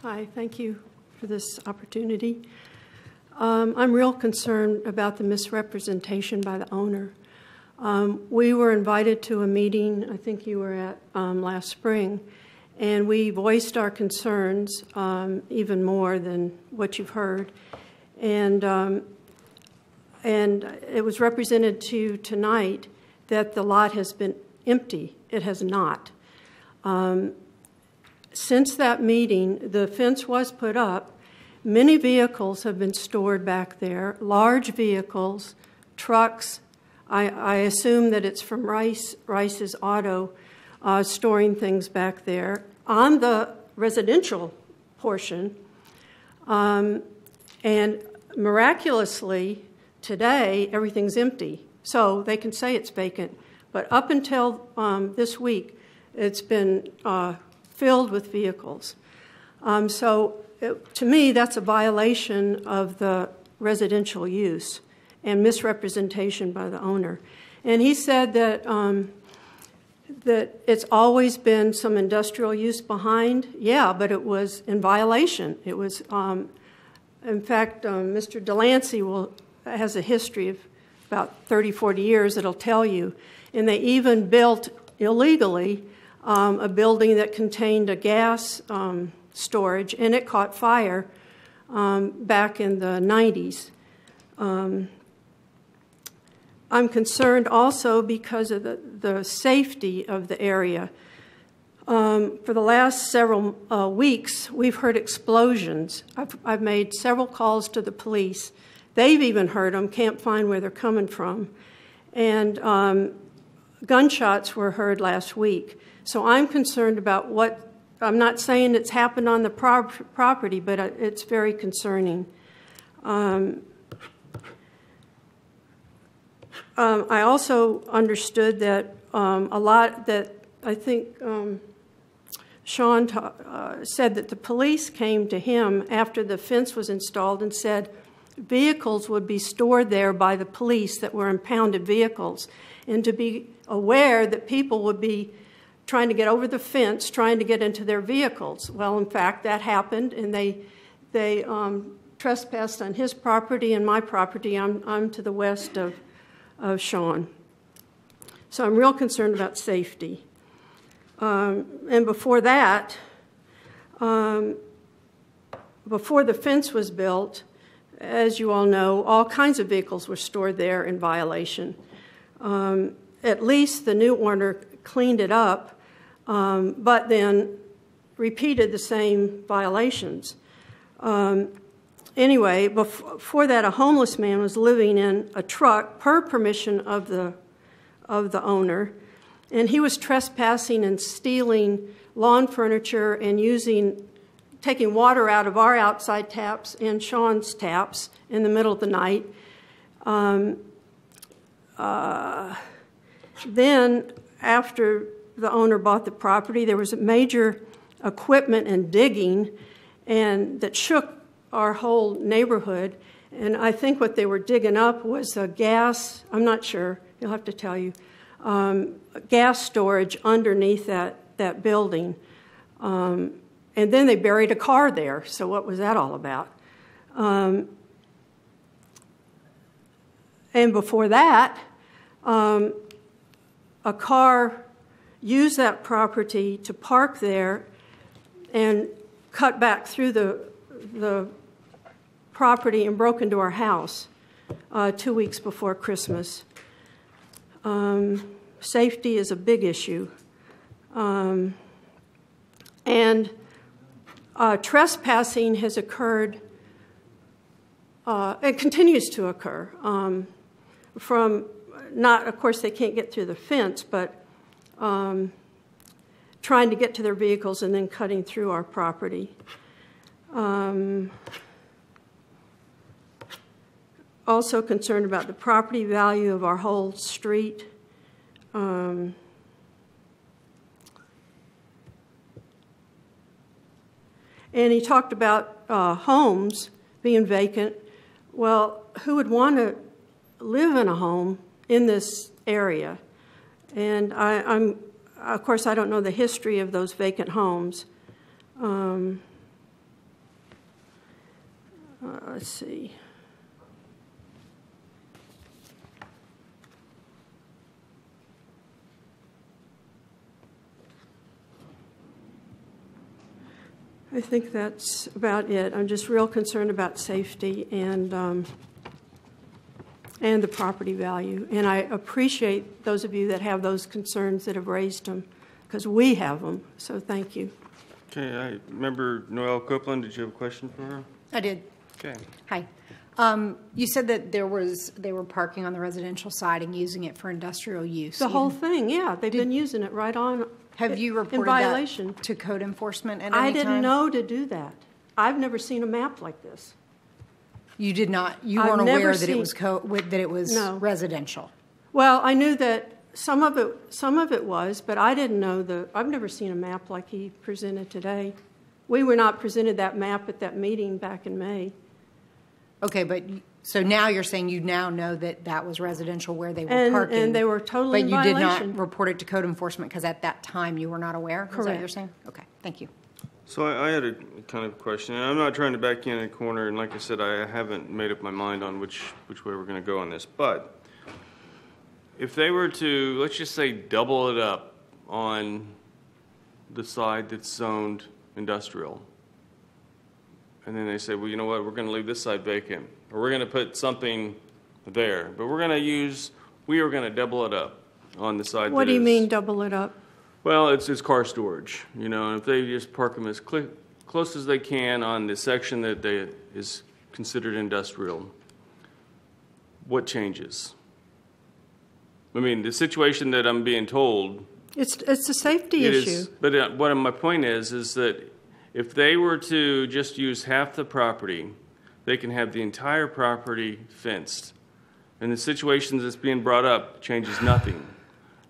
Hi, thank you for this opportunity. I'm real concerned about the misrepresentation by the owner. We were invited to a meeting, I think you were at last spring, and we voiced our concerns even more than what you've heard. And it was represented to you tonight that the lot has been empty. It has not. Since that meeting, the fence was put up. Many vehicles have been stored back there, large vehicles, trucks. I assume that it's from Rice's Auto storing things back there on the residential portion. And miraculously, today, everything's empty. So they can say it's vacant. But up until this week, it's been filled with vehicles. To me, that's a violation of the residential use and misrepresentation by the owner. And he said that that it's always been some industrial use behind. Yeah, but it was in violation. It was, in fact, Mr. Delancey has a history of about 30, 40 years that'll tell you. And they even built illegally a building that contained a gas storage, and it caught fire back in the 90s. I'm concerned also because of the safety of the area. For the last several weeks, we've heard explosions. I've made several calls to the police. They've even heard them, can't find where they're coming from. And gunshots were heard last week. So I'm concerned about I'm not saying it's happened on the property, but it's very concerning. I also understood that I think Sean said that the police came to him after the fence was installed and said vehicles would be stored there by the police that were impounded vehicles, and to be aware that people would be trying to get over the fence, trying to get into their vehicles. Well, in fact, that happened, and they trespassed on his property and my property. I'm to the west of Sean. So I'm real concerned about safety. And before that, before the fence was built, as you all know, all kinds of vehicles were stored there in violation. At least the new owner cleaned it up, but then repeated the same violations. Anyway, before that, a homeless man was living in a truck per permission of the owner, and he was trespassing and stealing lawn furniture and using taking water out of our outside taps and Sean's taps in the middle of the night. Then, after the owner bought the property, there was a major equipment and digging, and that shook our whole neighborhood. And I think what they were digging up was a gas, I'm not sure, he'll have to tell you, gas storage underneath that building. And then they buried a car there, so what was that all about? And before that, a car used that property to park there and cut back through the property and broke into our house 2 weeks before Christmas. Safety is a big issue. And trespassing has occurred, it continues to occur, from not, of course, they can't get through the fence, but trying to get to their vehicles and then cutting through our property. Also concerned about the property value of our whole street. And he talked about homes being vacant. Well, who would want to live in a home in this area? And of course, I don't know the history of those vacant homes. Let's see. I think that's about it. I'm just real concerned about safety and the property value. And I appreciate those of you that have those concerns that have raised them, because we have them. So thank you. Okay, I remember Noelle Copeland. Did you have a question for her? I did. Okay. Hi. You said that they were parking on the residential side and using it for industrial use. The whole thing, yeah. They've been using it right on. Have you reported in violation that to code enforcement at any I didn't time? know to do that. I've never seen a map like this. You did not. You I've weren't never aware that seen- it was No. residential. Well, I knew that some of it was, but I didn't know I've never seen a map like he presented today. We were not presented that map at that meeting back in May. Okay, but so now you're saying you now know that that was residential where they were parking. And they were totally in But you did violation. not report it to code enforcement because at that time you were not aware? Is that what you're Correct. saying? Okay, thank you. So I had a kind of question, and I'm not trying to back you in a corner, and like I said, I haven't made up my mind on which way we're going to go on this. But if they were to, let's just say, double it up on the side that's zoned industrial, and then they say, well, you know what, we're going to leave this side vacant, or we're going to put something there, but we are going to double it up on the side What that do you is- mean double it up? Well, it's car storage, you know, and if they just park them as close as they can on the section that is considered industrial, what changes? I mean, the situation that I'm being told, It's a safety it issue. is, but what my point is that if they were to just use half the property, they can have the entire property fenced. And the situation that's being brought up changes nothing.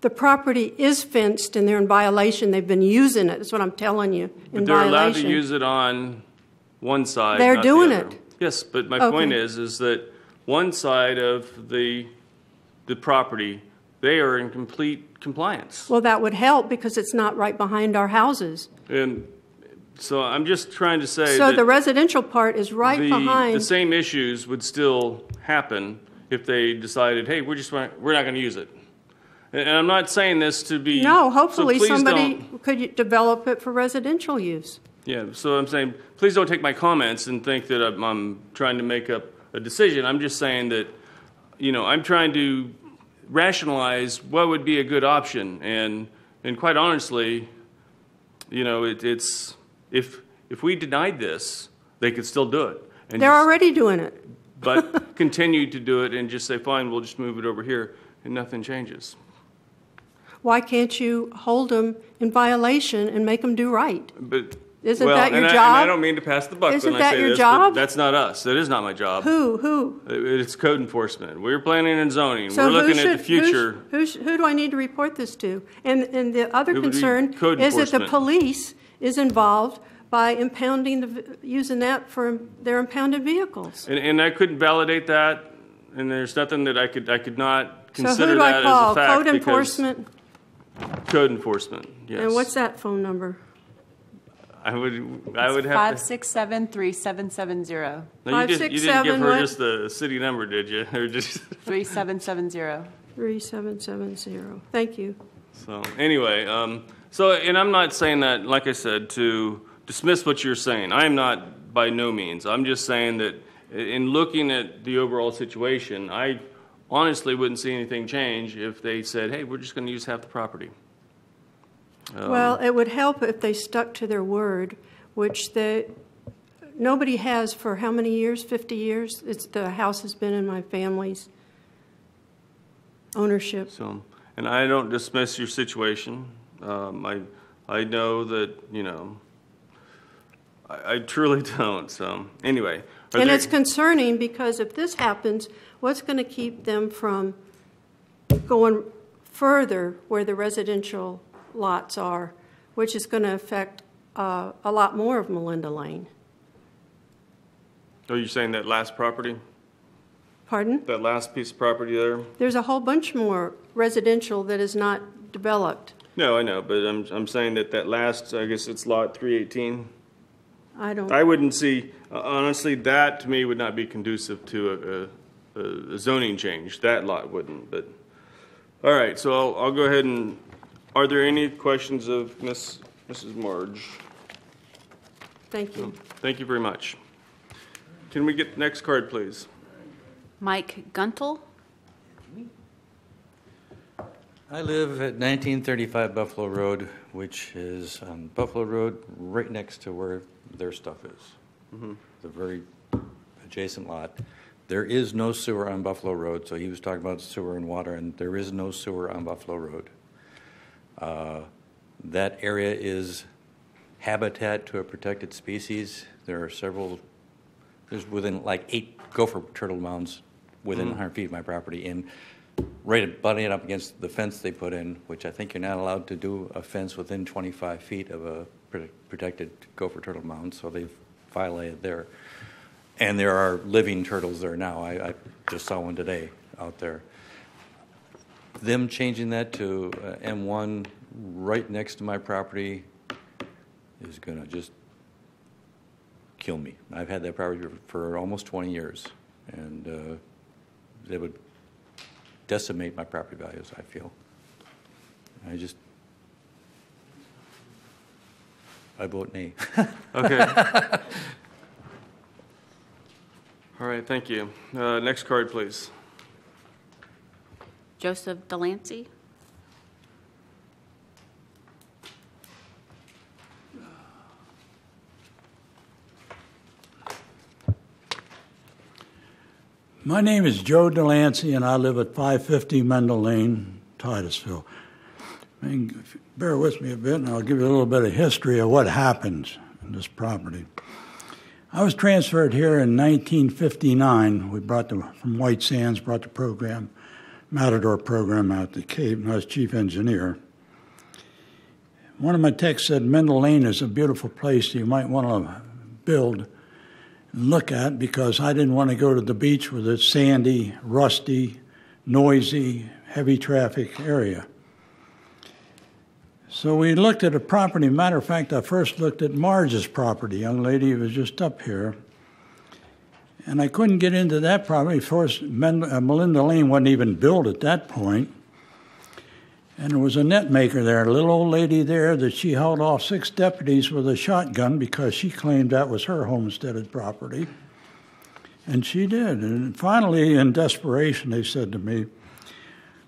The property is fenced and they're in violation. They've been using it. That's what I'm telling you. But they're allowed to use it on one side. They're not the doing other. it. Yes, but my Okay. point is that one side of the property, they are in complete compliance. Well, that would help because it's not right behind our houses. And so I'm just trying to say So that the residential part is right behind. the same issues would still happen if they decided, hey, we're not going to use it. And I'm not saying this to be. No, so hopefully please somebody don't- could develop it for residential use. Yeah, so I'm saying, please don't take my comments and think that I'm trying to make up a decision. I'm just saying that, you know, I'm trying to rationalize what would be a good option. And quite honestly, you know, it's if we denied this, they could still do it. And They're just- already doing it. But continue to do it and just say, fine, we'll just move it over here, and nothing changes. Why can't you hold them in violation and make them do right? But Isn't Well, that your and job? I don't mean to pass the buck Isn't when I that say your this, job? but that's not us. That is not my job. Who? It's code enforcement. We're planning and zoning. So We're looking who at the future. Who do I need to report this to? And the other It would be concern code is that the enforcement. police is involved by using that for their impounded vehicles. And I couldn't validate that, and there's nothing that I could not So consider who do I that call? as a fact. Code because- enforcement? Code enforcement, yes. And what's that phone number? I would have to. 567-3770. No, you didn't give 567 her what? just the city number, did you? Or just 3770. 3770. Thank you. so anyway, and I'm not saying that, like I said, to dismiss what you're saying. I am not by no means. I'm just saying that in looking at the overall situation, I honestly wouldn't see anything change if they said, "Hey, we're just going to use half the property." Well, it would help if they stuck to their word, which nobody has for how many years? 50 years? The house has been in my family's ownership. So, and I don't dismiss your situation. I know that, I truly don't. So anyway. And it's concerning because if this happens, what's going to keep them from going further where the residential lots are, which is going to affect a lot more of Melinda Lane? Are you saying that last property? Pardon? That last piece of property there? There's a whole bunch more residential that is not developed. No, I know, but I'm saying that last, I guess it's lot 318. I wouldn't see, honestly, that to me would not be conducive to a zoning change. That lot wouldn't, but, all right, so I'll go ahead and, are there any questions of Mrs. Marge? Thank you. Thank you very much. Can we get the next card, please? Mike Guntle. I live at 1935 Buffalo Road, which is on Buffalo Road, right next to where their stuff is. Mm-hmm. The very adjacent lot. There is no sewer on Buffalo Road, so he was talking about sewer and water, and there is no sewer on Buffalo Road. That area is habitat to a protected species. There are there's within like 8 gopher turtle mounds within 100 feet of my property, and right butting it up against the fence they put in, which I think you're not allowed to do a fence within 25 feet of a protected gopher turtle mound, so they've violated there. And there are living turtles there now. I just saw one today out there. Them changing that to M1 right next to my property is going to just kill me. I've had that property for almost 20 years, and they would decimate my property values, I feel. I vote nay. Okay. All right, thank you. Next card, please. Joseph Delancey. My name is Joe Delancey, and I live at 550 Mendel Lane, Titusville. Bear with me a bit, and I'll give you a little bit of history of what happens in this property. I was transferred here in 1959. We from White Sands, brought the Matador program out to Cape, and I was chief engineer. One of my techs said, Mendel Lane is a beautiful place you might want to build and look at, because I didn't want to go to the beach with its sandy, rusty, noisy, heavy traffic area. So we looked at a property. Matter of fact, I first looked at Marge's property, a young lady who was just up here. And I couldn't get into that property. Of course, Melinda Lane wasn't even built at that point. And there was a net maker there, a little old lady there that she held off 6 deputies with a shotgun because she claimed that was her homesteaded property. And she did. And finally, in desperation, they said to me,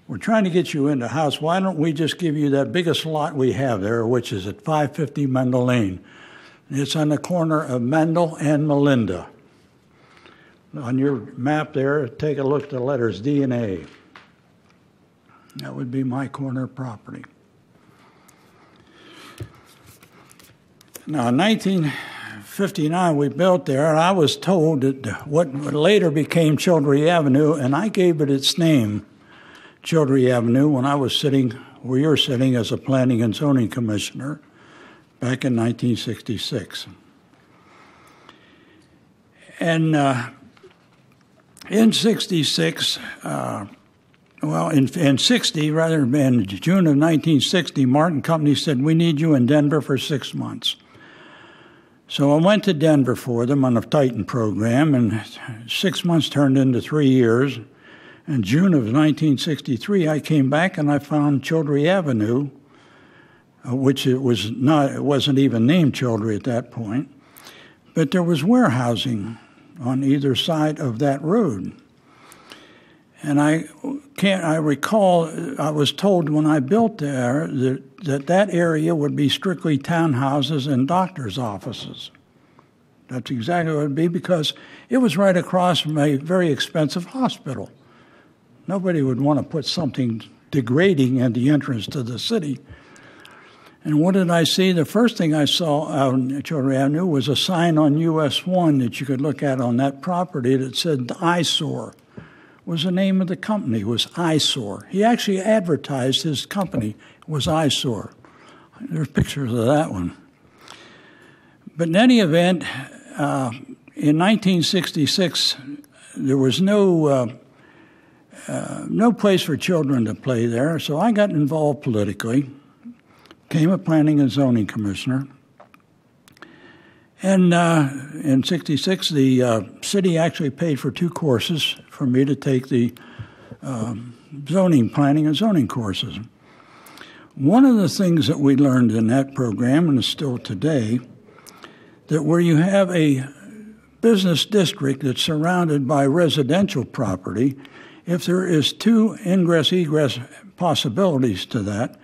we're trying to get you in the house. Why don't we just give you that biggest lot we have there, which is at 550 Mendel Lane. It's on the corner of Mendel and Melinda. On your map there, take a look at the letters D and A. That would be my corner property. Now, in 1959, we built there, and I was told that what later became Childrey Avenue, and I gave it its name, Childrey Avenue, when I was sitting where you're sitting as a planning and zoning commissioner back in 1966. And in 66, in 60, rather than June of 1960, Martin Company said, we need you in Denver for 6 months. So I went to Denver for them on a Titan program, and 6 months turned into 3 years. In June of 1963, I came back and I found Childrey Avenue, which it wasn't even named Childrey at that point, but there was warehousing on either side of that road. And I recall, I was told when I built there that area would be strictly townhouses and doctors' offices. That's exactly what it would be, because it was right across from a very expensive hospital. Nobody would want to put something degrading at the entrance to the city. And what did I see? The first thing I saw out on Childrey Avenue was a sign on US 1 that you could look at on that property that said Eyesore. Was the name of the company, was Eyesore. He actually advertised his company was Eyesore. There's pictures of that one. But in any event, in 1966, there was no place for children to play there, so I got involved politically, became a planning and zoning commissioner. And in 66, the city actually paid for 2 courses for me to take the planning and zoning courses. One of the things that we learned in that program, and is still today, that where you have a business district that's surrounded by residential property, if there is 2 ingress-egress possibilities to that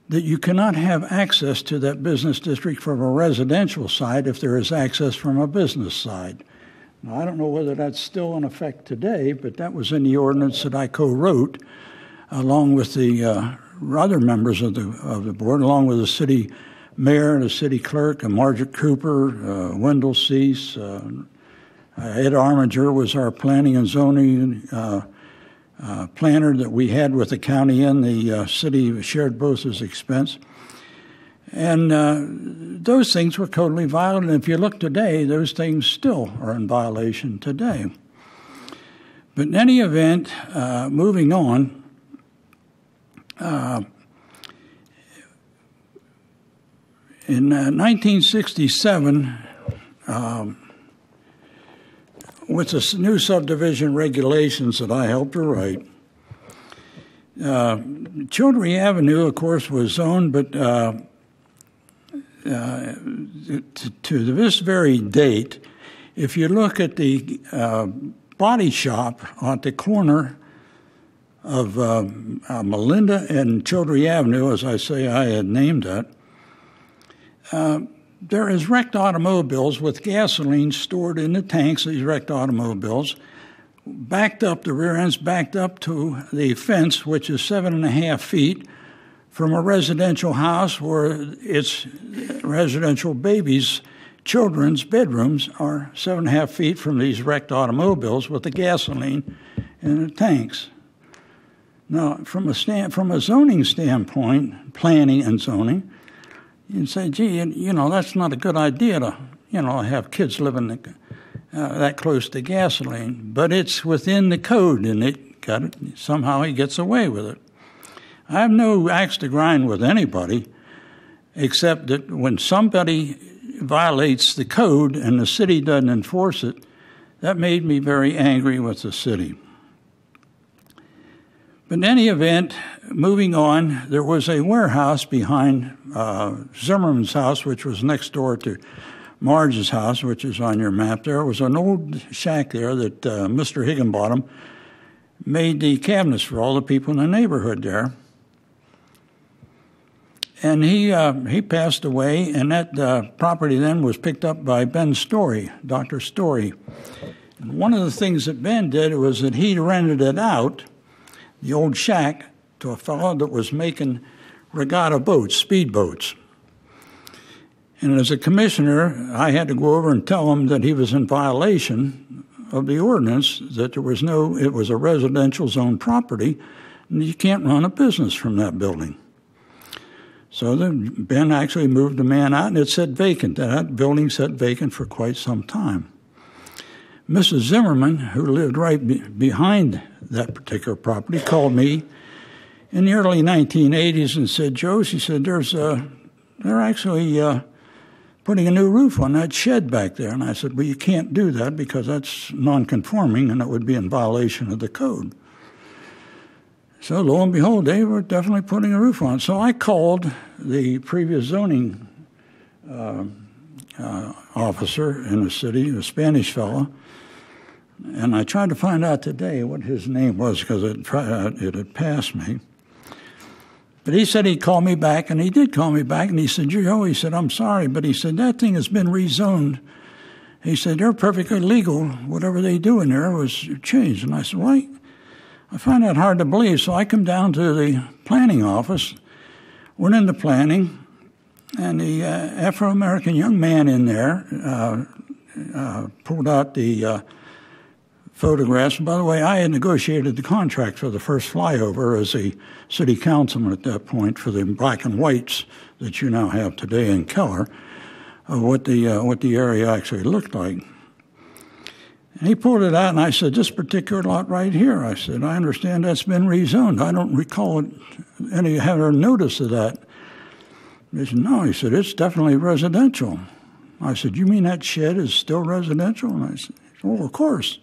you cannot have access to that business district from a residential side if there is access from a business side. Now, I don't know whether that's still in effect today, but that was in the ordinance that I co-wrote, along with the other members of the board, along with the city mayor and the city clerk, and Margaret Cooper, Wendell Cease, Ed Armiger was our planning and zoning planner that we had with the county, and the city shared both his expense. And those things were totally violent. And if you look today, those things still are in violation today. But in any event, moving on, in 1967, with the new subdivision regulations that I helped to write, Childrey Avenue, of course, was zoned, but to this very date, if you look at the body shop at the corner of Melinda and Childrey Avenue, as I say I had named that, there is wrecked automobiles with gasoline stored in the tanks, these wrecked automobiles, backed up, the rear ends backed up to the fence, which is 7.5 feet from a residential house where its residential babies, children's bedrooms are 7.5 feet from these wrecked automobiles with the gasoline in the tanks. Now, from a zoning standpoint, planning and zoning, you'd say, gee, that's not a good idea to, have kids living that close to gasoline. But it's within the code, and somehow he gets away with it. I have no axe to grind with anybody, except that when somebody violates the code and the city doesn't enforce it, that made me very angry with the city. But in any event, moving on, there was a warehouse behind Zimmerman's house, which was next door to Marge's house, which is on your map there. It was an old shack there that Mr. Higginbottom made the cabinets for all the people in the neighborhood there. And he passed away, and that property then was picked up by Ben Story, Dr. Story. And one of the things that Ben did was that he rented it out, the old shack, to a fellow that was making regatta boats, speedboats. And as a commissioner, I had to go over and tell him that he was in violation of the ordinance, that it was a residential zone property, and you can't run a business from that building. So Ben actually moved the man out, and it sat vacant. That building sat vacant for quite some time. Mrs. Zimmerman, who lived right behind that particular property, called me in the early 1980s and said, Joe, she said, they're actually putting a new roof on that shed back there. And I said, well, you can't do that because that's non-conforming and it would be in violation of the code. So lo and behold, they were definitely putting a roof on. So I called the previous zoning officer in the city, a Spanish fellow, and I tried to find out today what his name was because it had passed me. But he said he'd call me back, and he did call me back, and he said, Joe, he said, I'm sorry, but he said, that thing has been rezoned. He said, they're perfectly legal. Whatever they do in there was changed. And I said, well, I find that hard to believe. So I come down to the planning office, went into planning, and the Afro-American young man in there pulled out the photographs. And by the way, I had negotiated the contract for the first flyover as a city councilman at that point for the black and whites that you now have today in Keller, of what the area actually looked like. And he pulled it out, and I said, this particular lot right here, I said, I understand that's been rezoned. I don't recall any having notice of that. He said, no, he said, it's definitely residential. I said, you mean that shed is still residential? And I said, well, of course.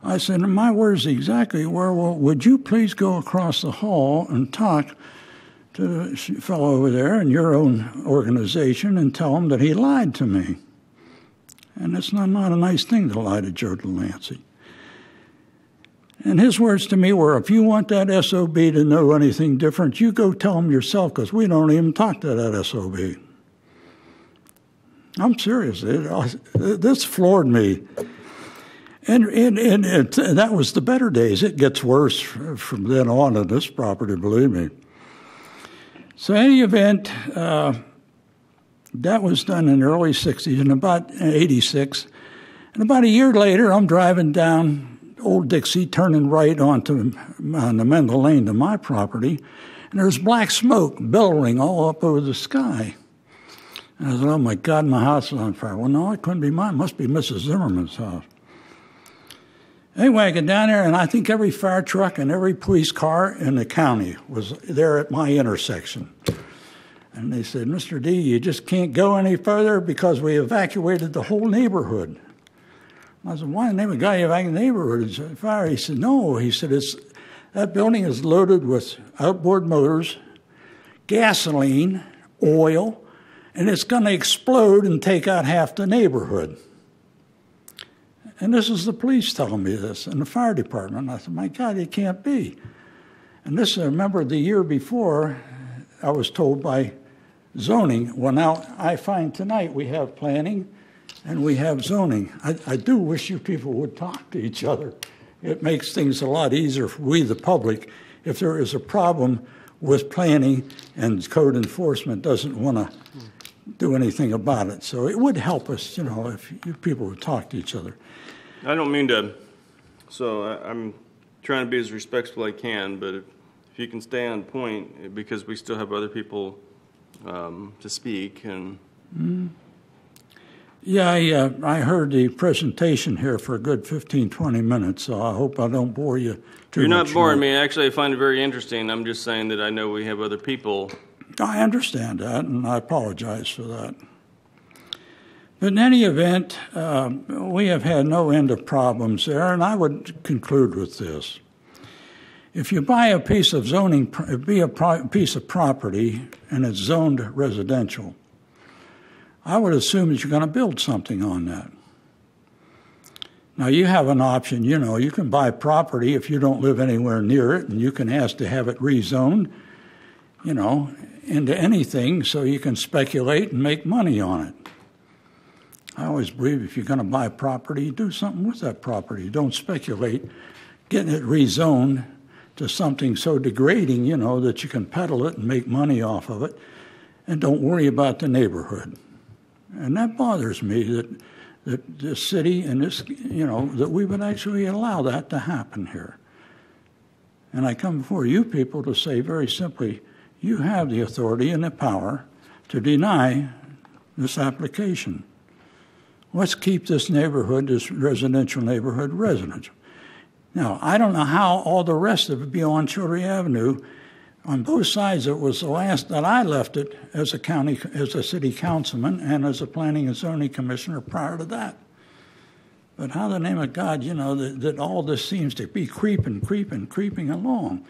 I said, in my words exactly, well, would you please go across the hall and talk to the fellow over there in your own organization and tell him that he lied to me? And it's not a nice thing to lie to Joe Delancey. And his words to me were, if you want that SOB to know anything different, you go tell him yourself, because we don't even talk to that SOB. I'm serious. This floored me. And that was the better days. It gets worse from then on in this property, believe me. So in any event, that was done in the early 60s, and about 86. And about a year later, I'm driving down Old Dixie, turning right on the Mendel Lane to my property, and there's black smoke billowing all up over the sky. And I said, oh, my God, my house is on fire. Well, no, it couldn't be mine. It must be Mrs. Zimmerman's house. Anyway, I get down there, and I think every fire truck and every police car in the county was there at my intersection. And they said, Mr. D, you just can't go any further because we evacuated the whole neighborhood. I said, why in the name of God you evacuated the neighborhood? It's fire. He said, no. He said, that building is loaded with outboard motors, gasoline, oil, and it's going to explode and take out half the neighborhood. And this is the police telling me this, and the fire department. I said, my God, it can't be. And this, I remember the year before, I was told by zoning. Well, now, I find tonight we have planning and we have zoning. I do wish you people would talk to each other. It makes things a lot easier for we, the public, if there is a problem with planning and code enforcement doesn't want to do anything about it. So it would help us, if you people would talk to each other. I don't mean to, so I'm trying to be as respectful as I can, but if you can stay on point, because we still have other people to speak. And Yeah, I heard the presentation here for a good 15, 20 minutes, so I hope I don't bore you too much. You're not boring me. Actually, I find it very interesting. I'm just saying that I know we have other people. I understand that, and I apologize for that. But in any event, we have had no end of problems there, and I would conclude with this. If you buy a piece of piece of property and it's zoned residential, I would assume that you're going to build something on that. Now, you have an option, you can buy property if you don't live anywhere near it, and you can ask to have it rezoned, into anything so you can speculate and make money on it. I always believe if you're going to buy property, do something with that property. Don't speculate getting it rezoned to something so degrading, that you can peddle it and make money off of it, and don't worry about the neighborhood. And that bothers me that the city and this, that we would actually allow that to happen here. And I come before you people to say very simply, you have the authority and the power to deny this application. Let's keep this neighborhood, this residential neighborhood, residential. Now, I don't know how all the rest of it beyond Childry Avenue, on both sides, it was the last that I left it as a city councilman and as a planning and zoning commissioner prior to that. But how the name of God, that all this seems to be creeping along.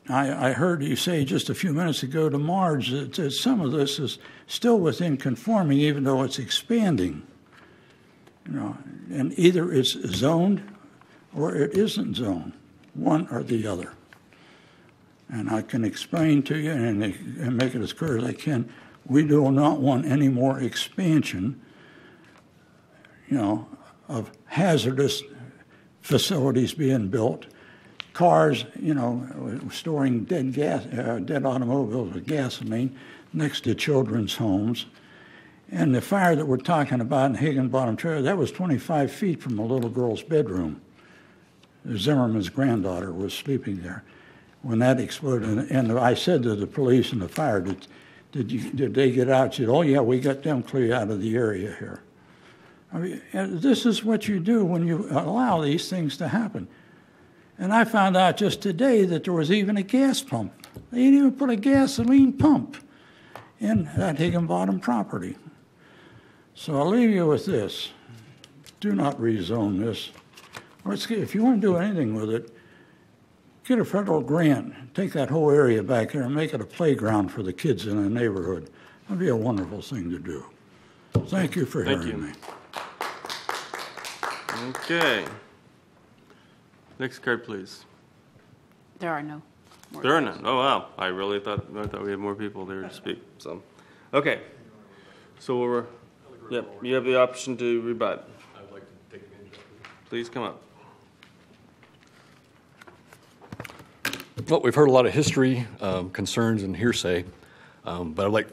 I heard you say just a few minutes ago to Marge that some of this is still within conforming, even though it's expanding. And either it's zoned or it isn't zoned, one or the other. And I can explain to you and make it as clear as I can, we do not want any more expansion, of hazardous facilities being built, cars, storing dead automobiles with gasoline next to children's homes. And the fire that we're talking about in Higginbottom Trail, that was 25 feet from a little girl's bedroom. Zimmerman's granddaughter was sleeping there when that exploded. And I said to the police and the fire, did they get out? She said, oh, yeah, we got them clear out of the area here. I mean, this is what you do when you allow these things to happen. And I found out just today that there was even a gas pump. They didn't even put a gasoline pump in that Higginbottom property. So I'll leave you with this. Do not rezone this. If you want to do anything with it, get a federal grant, take that whole area back there and make it a playground for the kids in the neighborhood. That'd be a wonderful thing to do. Thank you for hearing me. Okay. Next card, please. There are no more. There are none. Oh, wow. I thought we had more people there to speak. So, okay. So you have the option to rebut. I'd like to take advantage of it. Please come up. Well, we've heard a lot of history, concerns, and hearsay, but I'd like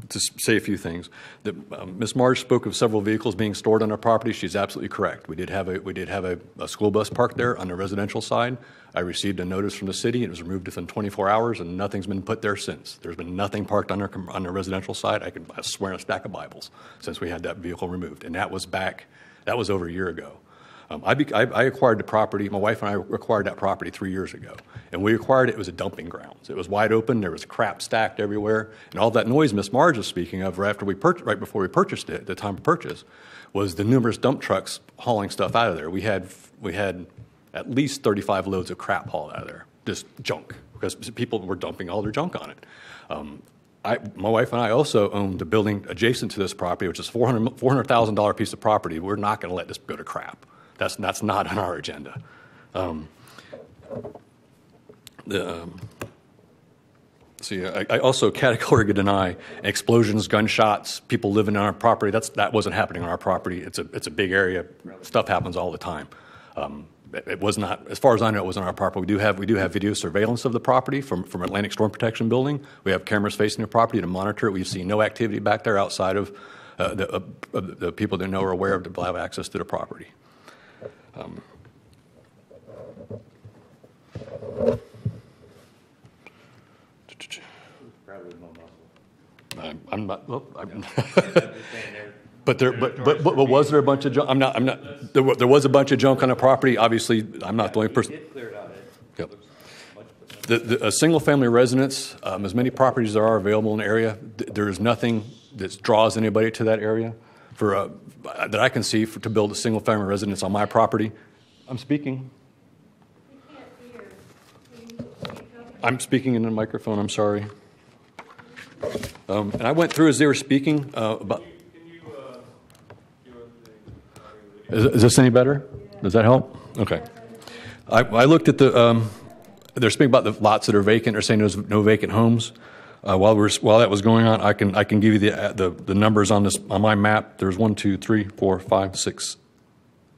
to say a few things. Ms. Marge spoke of several vehicles being stored on our property. She's absolutely correct. We did have a school bus parked there on the residential side. I received a notice from the city. It was removed within 24 hours, and nothing's been put there since. There's been nothing parked on the residential side. I swear on a stack of Bibles since we had that vehicle removed, and that was over a year ago. I acquired the property. My wife and I acquired that property 3 years ago. And we acquired it. It was a dumping grounds. It was wide open. There was crap stacked everywhere. And all that noise Miss Marge was speaking of right before we purchased it, at the time of purchase, was the numerous dump trucks hauling stuff out of there. We had at least 35 loads of crap hauled out of there, just junk, because people were dumping all their junk on it. My wife and I also owned the building adjacent to this property, which is $400,000 piece of property. We're not going to let this go to crap. That's not on our agenda. I also categorically deny explosions, gunshots, people living on our property. That wasn't happening on our property. It's a big area. Stuff happens all the time. It was not, as far as I know, it was on our property. We do have video surveillance of the property from Atlantic Storm Protection Building. We have cameras facing the property to monitor it. We've seen no activity back there outside of the people that know or are aware of to have access to the property. I'm not. Well, but was there a bunch of junk? I'm not. There was a bunch of junk on the property. Obviously, I'm not the only person. Yep. The single-family residence, as many properties there are available in the area, there is nothing that draws anybody to that area that I can see to build a single-family residence on my property. I'm speaking. I'm speaking in the microphone. I'm sorry. And I went through as they were speaking about. Is this any better? Does that help? Okay. I looked at they're speaking about the lots that are vacant. They're saying there's no vacant homes. While that was going on, I can give you the numbers on my map. There's 1, 2, 3, 4, 5,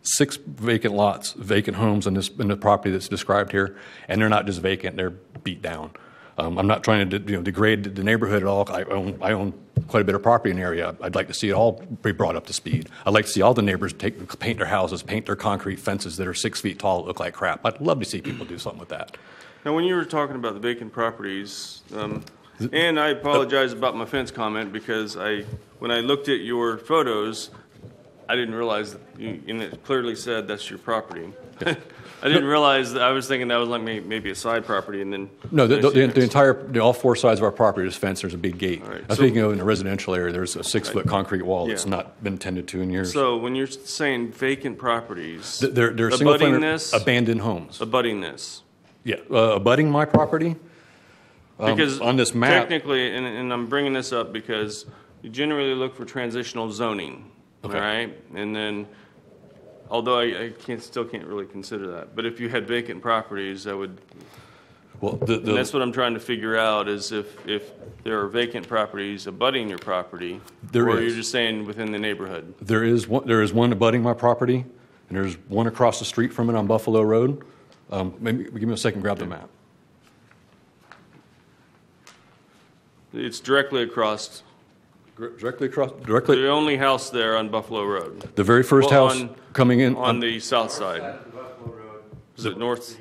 6 vacant lots, vacant homes in the property that's described here, and they're not just vacant; they're beat down. I'm not trying to degrade the neighborhood at all. I own quite a bit of property in the area. I'd like to see it all be brought up to speed. I'd like to see all the neighbors paint their houses, paint their concrete fences that are 6 feet tall that look like crap. I'd love to see people do something with that. Now, when you were talking about the vacant properties, and I apologize about my fence comment because when I looked at your photos, I didn't realize and it clearly said that's your property. I didn't realize that. I was thinking that was like maybe a side property, and then no, the entire all four sides of our property is fenced. There's a big gate. Right. I'm thinking of in a residential area. There's a 6-foot concrete wall that's not been tended to in years. So when you're saying vacant properties, they're single-family abandoned homes. Abutting this. Yeah, abutting my property. Because on this map, technically, and I'm bringing this up because you generally look for transitional zoning, okay. All right? And then, although I still can't really consider that, but if you had vacant properties, that would. Well, and that's what I'm trying to figure out is if there are vacant properties abutting your property, or you're just saying within the neighborhood. There is one abutting my property, and there's one across the street from it on Buffalo Road. Maybe give me a second. Grab the map. It's directly across. Directly across. The only house there on Buffalo Road. The very first house coming in on the south side. Is it north?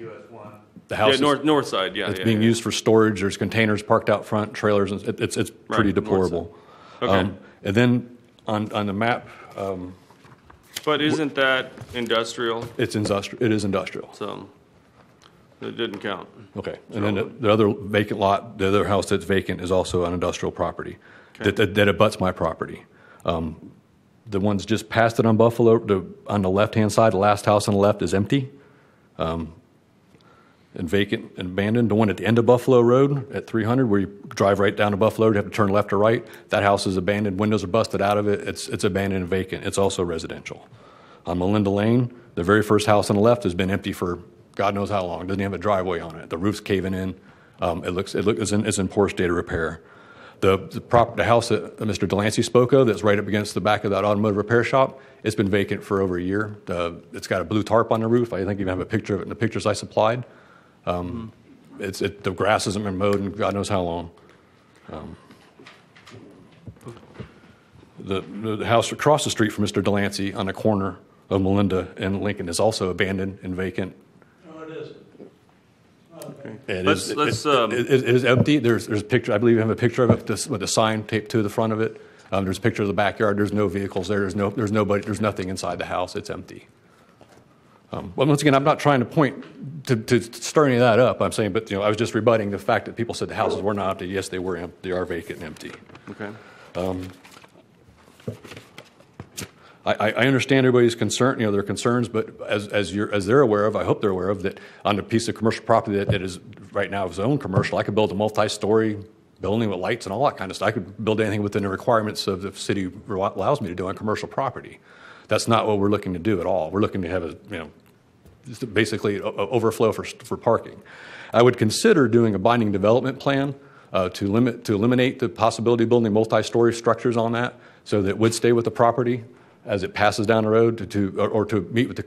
The house, north side. Yeah, it's being used for storage. There's containers parked out front, trailers. And it's pretty deplorable. Okay. And then on the map. But isn't that industrial? It is industrial. So it didn't count. Okay. And then the other vacant lot, the other house that's vacant is also an industrial property that abuts my property. The ones just past it on Buffalo, on the left-hand side, the last house on the left is empty and vacant and abandoned. The one at the end of Buffalo Road at 300, where you drive right down to Buffalo Road, you have to turn left or right, that house is abandoned. Windows are busted out of it. It's abandoned and vacant. It's also residential. On Melinda Lane, the very first house on the left has been empty for God knows how long. It doesn't have a driveway on it. The roof's caving in. It's in poor state of repair. The house that Mr. Delancey spoke of, that's right up against the back of that automotive repair shop, it's been vacant for over a year. It's got a blue tarp on the roof. I think you have a picture of it in the pictures I supplied. The grass hasn't been mowed in God knows how long. The house across the street from Mr. Delancey on the corner of Melinda and Lincoln is also abandoned and vacant. It is empty. There's a picture. I believe you have a picture of it with a sign taped to the front of it. There's a picture of the backyard. There's no vehicles there. There's nobody. There's nothing inside the house. It's empty. Well, once again, I'm not trying to point to stir any of that up. I'm saying, but I was just rebutting the fact that people said the houses were not empty. Yes, they were empty. They are vacant and empty. Okay. I understand everybody's concern, their concerns, but as they're aware of, I hope they're aware of, that on a piece of commercial property that is right now zoned commercial, I could build a multi-story building with lights and all that kind of stuff. I could build anything within the requirements of the city allows me to do on commercial property. That's not what we're looking to do at all. We're looking to have basically overflow for parking. I would consider doing a binding development plan to eliminate the possibility of building multi-story structures on that, so that it would stay with the property as it passes down the road to meet with the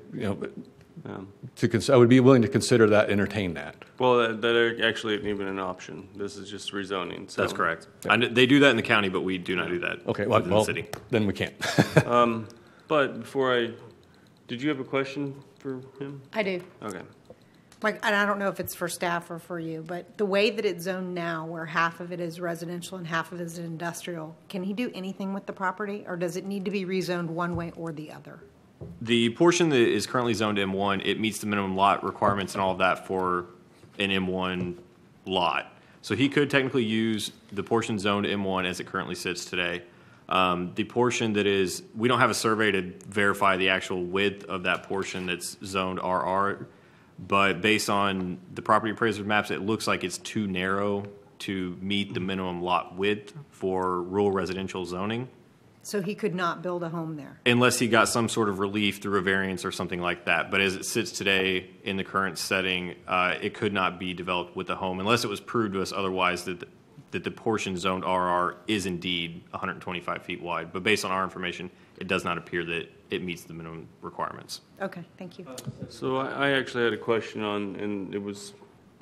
I would be willing to consider that, entertain that. Well, that actually isn't even an option. This is just rezoning. So. That's correct. Yeah. They do that in the county, but we do not do that. Okay, within the city. Then we can't. But did you have a question for him? I do. Okay. And I don't know if it's for staff or for you, but the way that it's zoned now, where half of it is residential and half of it is industrial, can he do anything with the property, or does it need to be rezoned one way or the other? The portion that is currently zoned M1, it meets the minimum lot requirements and all of that for an M1 lot. So he could technically use the portion zoned M1 as it currently sits today. The portion that is, we don't have a survey to verify the actual width of that portion that's zoned RR, but based on the property appraiser maps, it looks like it's too narrow to meet the minimum lot width for rural residential zoning. So he could not build a home there? Unless he got some sort of relief through a variance or something like that. But as it sits today in the current setting, it could not be developed with a home unless it was proved to us otherwise that the portion zoned RR is indeed 125 feet wide. But based on our information, it does not appear that it meets the minimum requirements. Okay, thank you. So I actually had a question on, and it was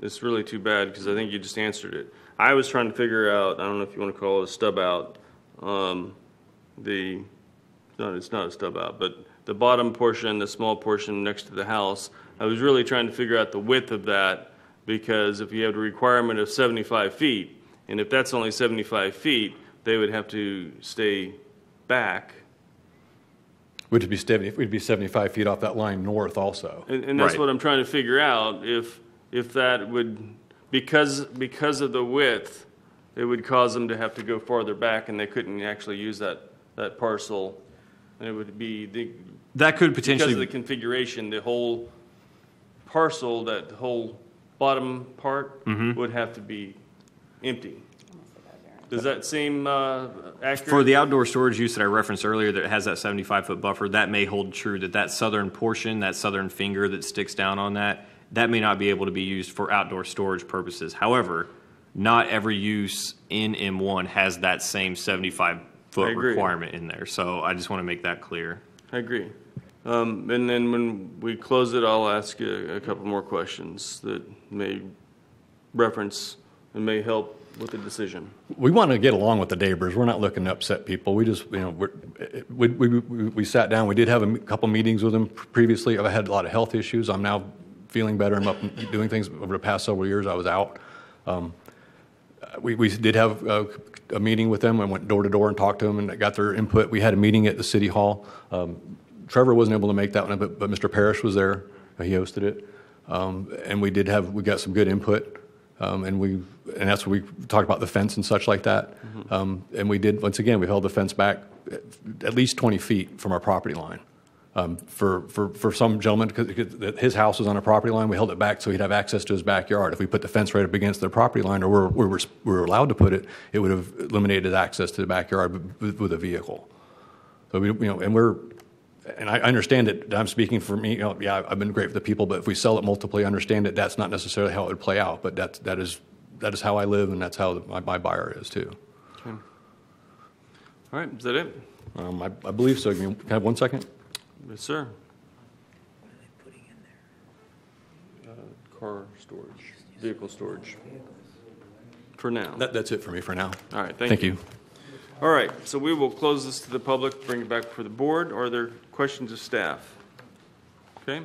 it's really too bad because I think you just answered it. I was trying to figure out, I don't know if you want to call it a stub out, no, it's not a stub out, but the bottom portion, the small portion next to the house, I was really trying to figure out the width of that because if you have a requirement of 75 feet, and if that's only 75 feet, they would have to stay back. We'd be 75 feet off that line north also. And that's what I'm trying to figure out, if that would, because of the width, it would cause them to have to go farther back and they couldn't actually use that parcel. And it would be that could potentially, because of the configuration, the whole parcel, that whole bottom part would have to be empty. Does that seem accurate? for the outdoor storage use that I referenced earlier that has that 75-foot buffer, that may hold true, that southern portion, that southern finger that sticks down on that may not be able to be used for outdoor storage purposes. However, not every use in M1 has that same 75-foot requirement in there. So I just want to make that clear. I agree. And then when we close it, I'll ask you a couple more questions that may reference and may help with the decision. We want to get along with the neighbors. We're not looking to upset people. We just, we sat down. We did have a couple meetings with them previously. I've had a lot of health issues. I'm now feeling better. I'm up doing things. Over the past several years, I was out. We did have a meeting with them. I went door to door and talked to them and got their input. We had a meeting at the city hall. Trevor wasn't able to make that one, but Mr. Parrish was there. He hosted it, and we got some good input. And that's where we talked about the fence and such like that. And we did, once again, we held the fence back at least 20 feet from our property line. For some gentleman, because his house was on a property line, we held it back so he'd have access to his backyard. If we put the fence right up against their property line, or where we were allowed to put it, it would have eliminated access to the backyard with a vehicle. So and I understand it. I'm speaking for me. Yeah, I've been great for the people, but if we sell it multiply, I understand that that's not necessarily how it would play out. But that is how I live, and that's how my buyer is too. Okay. All right, is that it? I believe so. Can I have 1 second? Yes, sir. What are they putting in there? Car storage, vehicle storage. For now. That's it for me for now. All right, thank you. All right, so we will close this to the public, bring it back for the board. Are there questions of staff? Okay.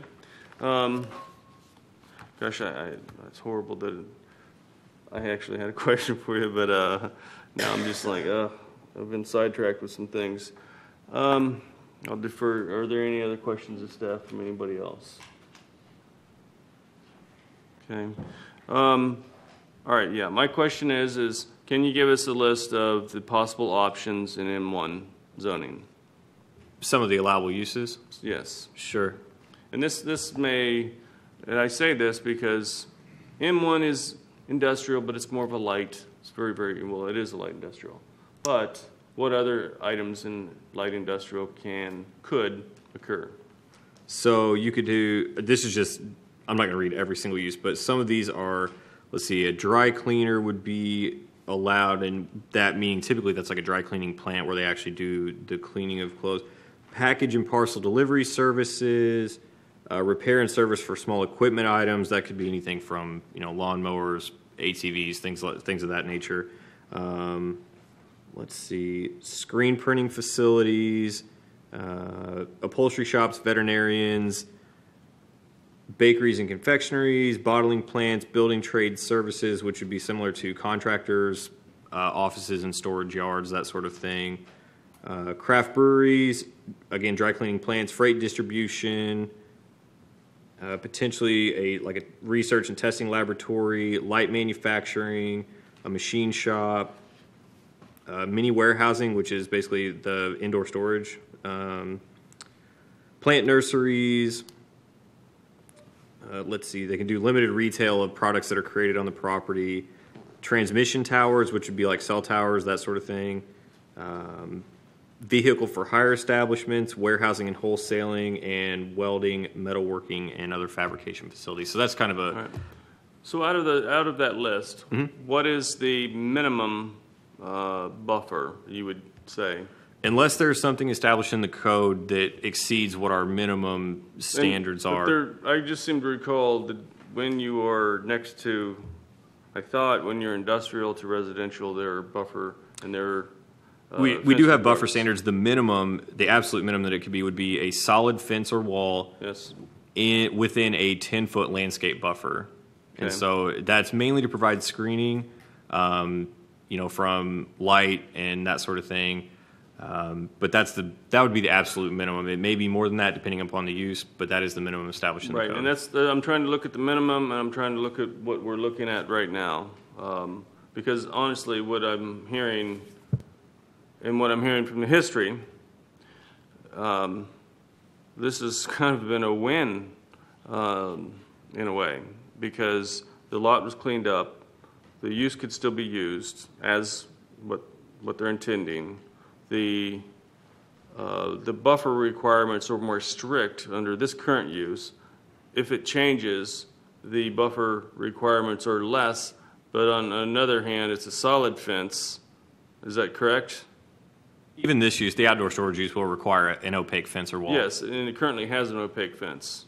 Gosh, it's horrible that I actually had a question for you, but now I'm just like, I've been sidetracked with some things. I'll defer. Are there any other questions of staff from anybody else? Okay. All right, yeah, my question is can you give us a list of the possible options in M1 zoning? Some of the allowable uses? Yes. Sure. And this may, and I say this because M1 is industrial, but it's more of a light, it's very, very, well, it is a light industrial. But what other items in light industrial could occur? So you could do, this is just, I'm not going to read every single use, but some of these are, let's see, a dry cleaner would be allowed, and that meaning typically that's like a dry cleaning plant where they actually do the cleaning of clothes. Package and parcel delivery services, repair and service for small equipment items. That could be anything from lawnmowers, ATVs, things of that nature. Let's see, screen printing facilities, upholstery shops, veterinarians, bakeries and confectionaries, bottling plants, building trade services, which would be similar to contractors, offices and storage yards, that sort of thing. Craft breweries, again, dry cleaning plants, freight distribution, potentially a research and testing laboratory, light manufacturing, a machine shop, mini warehousing, which is basically the indoor storage, plant nurseries. Let's see, they can do limited retail of products that are created on the property, transmission towers, which would be like cell towers, that sort of thing, vehicle for hire establishments, warehousing and wholesaling, and welding, metalworking, and other fabrication facilities. So that's kind of a... Right. So out of that list, what is the minimum buffer, you would say? Unless there's something established in the code that exceeds what our minimum standards are. I just seem to recall when you are next to, I thought when you're industrial to residential, there are buffer and there are We do have buffer standards. The minimum, the absolute minimum that it could be would be a solid fence or wall Yes. within a 10-foot landscape buffer. And Okay. so that's mainly to provide screening, from light and that sort of thing. But that would be the absolute minimum. It may be more than that depending upon the use, but that is the minimum established in the Right, code. and I'm trying to look at the minimum, and I'm trying to look at what we're looking at right now. Because honestly, what I'm hearing, and what I'm hearing from the history, this has kind of been a win, in a way, because the lot was cleaned up, the use could still be used as what they're intending. The buffer requirements are more strict under this current use. If it changes, the buffer requirements are less, but on another hand, it's a solid fence. Is that correct? Even this use, the outdoor storage use, will require an opaque fence or wall. Yes, and it currently has an opaque fence.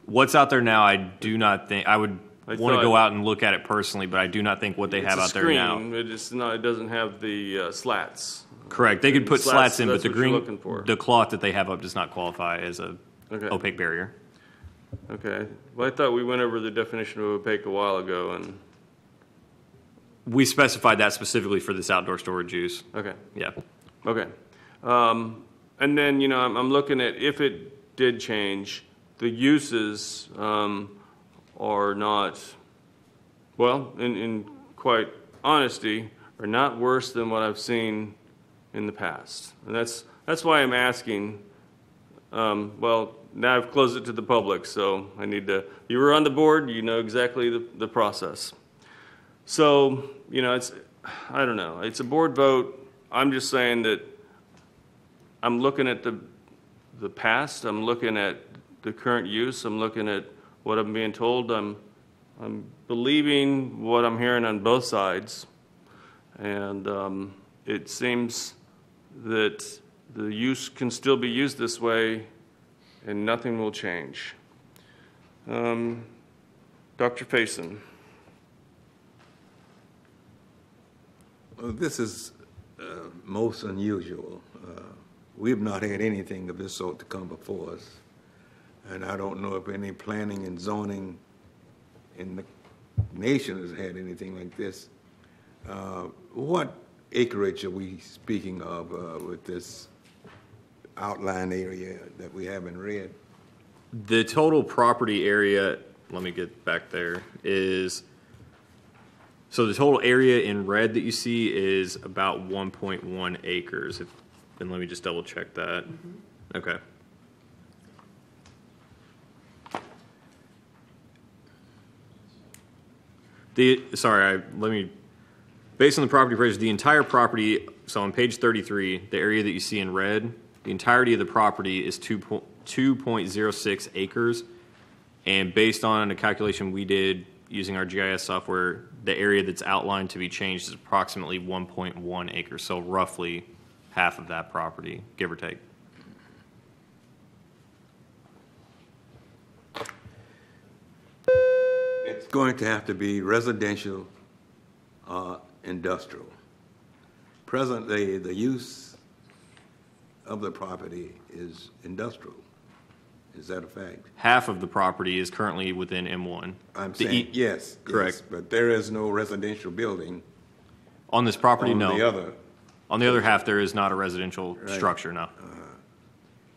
What's out there now, I do not think, I would want to thought- go out and look at it personally, but I do not think what they have out there now. It's not, it doesn't have the slats. Correct. They could put slats in, but that's the what you're green, looking for. the cloth that they have up does not qualify as a Okay. opaque barrier. Okay. Well, I thought we went over the definition of opaque a while ago, and, We specified that specifically for this outdoor storage use. okay. Yeah. Okay. And then, I'm looking at if it did change, the uses are not, well, in quite honesty, are not worse than what I've seen in the past. And that's why I'm asking, well, now I've closed it to the public, so I need to, you were on the board, you know exactly the process. So, I don't know, it's a board vote. I'm just saying that I'm looking at the past, I'm looking at the current use, I'm looking at what I'm being told, I'm believing what I'm hearing on both sides, and it seems that the use can still be used this way and nothing will change. Dr. Faison. Well, this is most unusual. We've not had anything of this sort to come before us, and I don't know if any planning and zoning in the nation has had anything like this. What acreage are we speaking of with this outline area that we have in red? The total property area, let me get back there, is, so the total area in red that you see is about 1.1 acres. And let me just double check that. Okay. Based on the property appraisal, the entire property, so on page 33, the area that you see in red, the entirety of the property is 2.06 acres. And based on a calculation we did using our GIS software, the area that's outlined to be changed is approximately 1.1 acres, so roughly half of that property, give or take. It's going to have to be residential, industrial. Presently, the use of the property is industrial. Is that a fact? Half of the property is currently within M1. I'm saying, yes. Correct. Yes, but there is no residential building. On this property, no. On the other. On the other half, there is not a residential structure, no.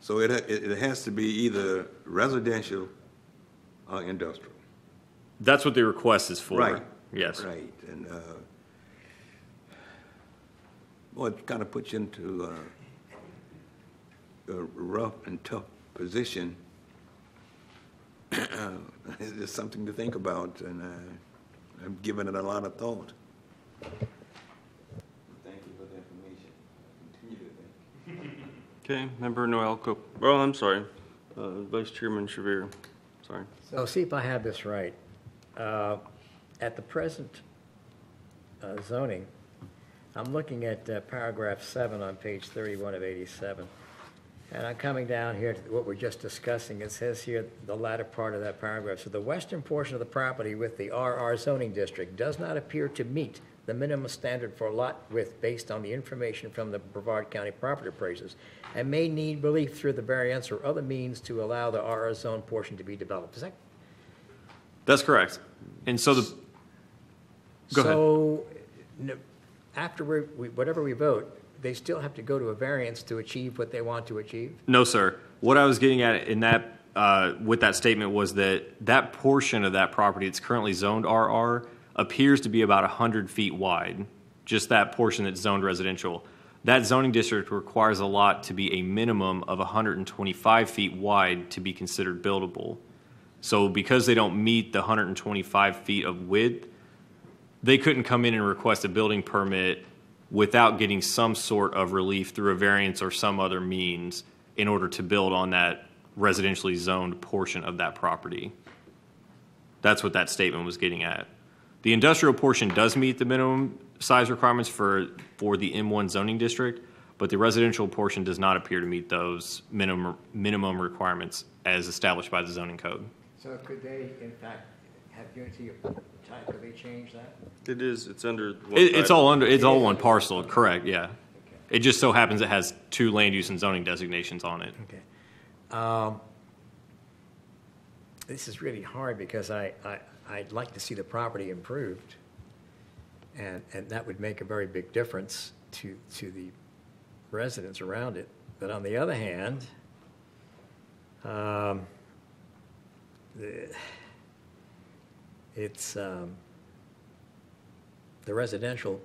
So it has to be either residential or industrial. That's what the request is for. Right. Yes. Right. And, well, it kind of puts you into a rough and tough position. It's just something to think about, and I've given it a lot of thought. Thank you for the information. Continue to think. Okay, Member Noel Cope. Well, I'm sorry, Vice Chairman Shavir. Sorry. So see if I have this right. At the present zoning, I'm looking at paragraph 7 on page 31 of 87. And I'm coming down here to what we're just discussing. It says here, the latter part of that paragraph, so the western portion of the property with the RR zoning district does not appear to meet the minimum standard for lot width based on the information from the Brevard County property appraisers, and may need relief through the variance or other means to allow the RR zone portion to be developed. Is that? That's correct. And so go ahead. So, after whatever we vote, they still have to go to a variance to achieve what they want to achieve? No, sir. What I was getting at in that, with that statement was that that portion of that property that's currently zoned RR appears to be about 100 feet wide, just that portion that's zoned residential. That zoning district requires a lot to be a minimum of 125 feet wide to be considered buildable. So because they don't meet the 125 feet of width, they couldn't come in and request a building permit without getting some sort of relief through a variance or some other means in order to build on that residentially zoned portion of that property. That's what that statement was getting at. The industrial portion does meet the minimum size requirements for the M1 zoning district, but the residential portion does not appear to meet those minimum requirements as established by the zoning code. So could they, in fact, have unity of type? Could they change that? It is. It's under. It's all one parcel. Correct. Yeah. Okay. It just so happens it has two land use and zoning designations on it. Okay. This is really hard because I'd like to see the property improved, and that would make a very big difference to the residents around it. But on the other hand, it's the residential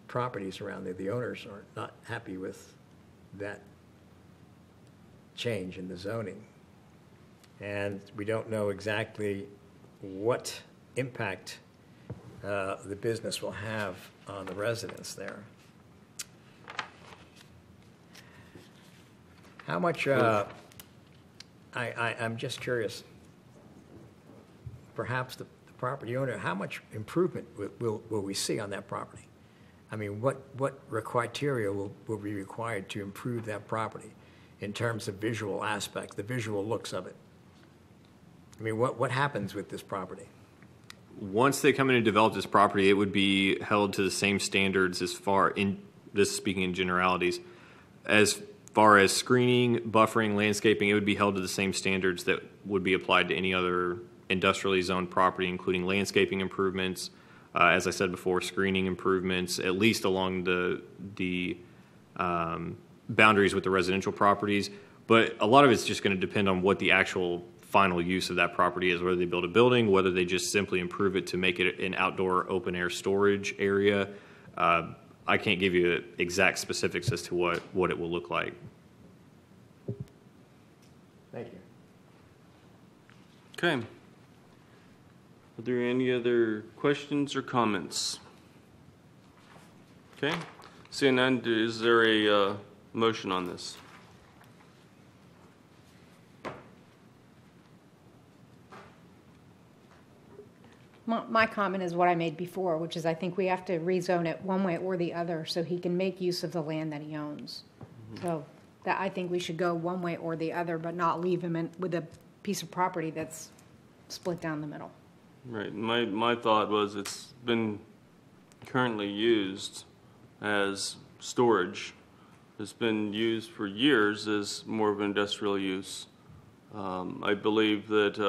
properties around there, the owners are not happy with that change in the zoning. And we don't know exactly what impact the business will have on the residents there. How much, I'm just curious, perhaps the property owner, how much improvement will we see on that property? I mean, what criteria will be required to improve that property in terms of visual aspects, the visual looks of it? I mean, what happens with this property? Once they come in and develop this property, it would be held to the same standards as far in this, speaking in generalities, as far as screening, buffering, landscaping. It would be held to the same standards that would be applied to any other industrially zoned property, including landscaping improvements, as I said before, screening improvements, at least along the boundaries with the residential properties. But a lot of it's just going to depend on what the actual final use of that property is, whether they build a building, whether they just simply improve it to make it an outdoor open air storage area. I can't give you exact specifics as to what it will look like. Thank you. Okay. Are there any other questions or comments? Okay. Seeing none, is there a motion on this? My comment is what I made before, which is I think we have to rezone it one way or the other so he can make use of the land that he owns. Mm-hmm. So that I think we should go one way or the other, but not leave him with a piece of property that's split down the middle. Right. My thought was it's been currently used as storage. It's been used for years as more of an industrial use. I believe that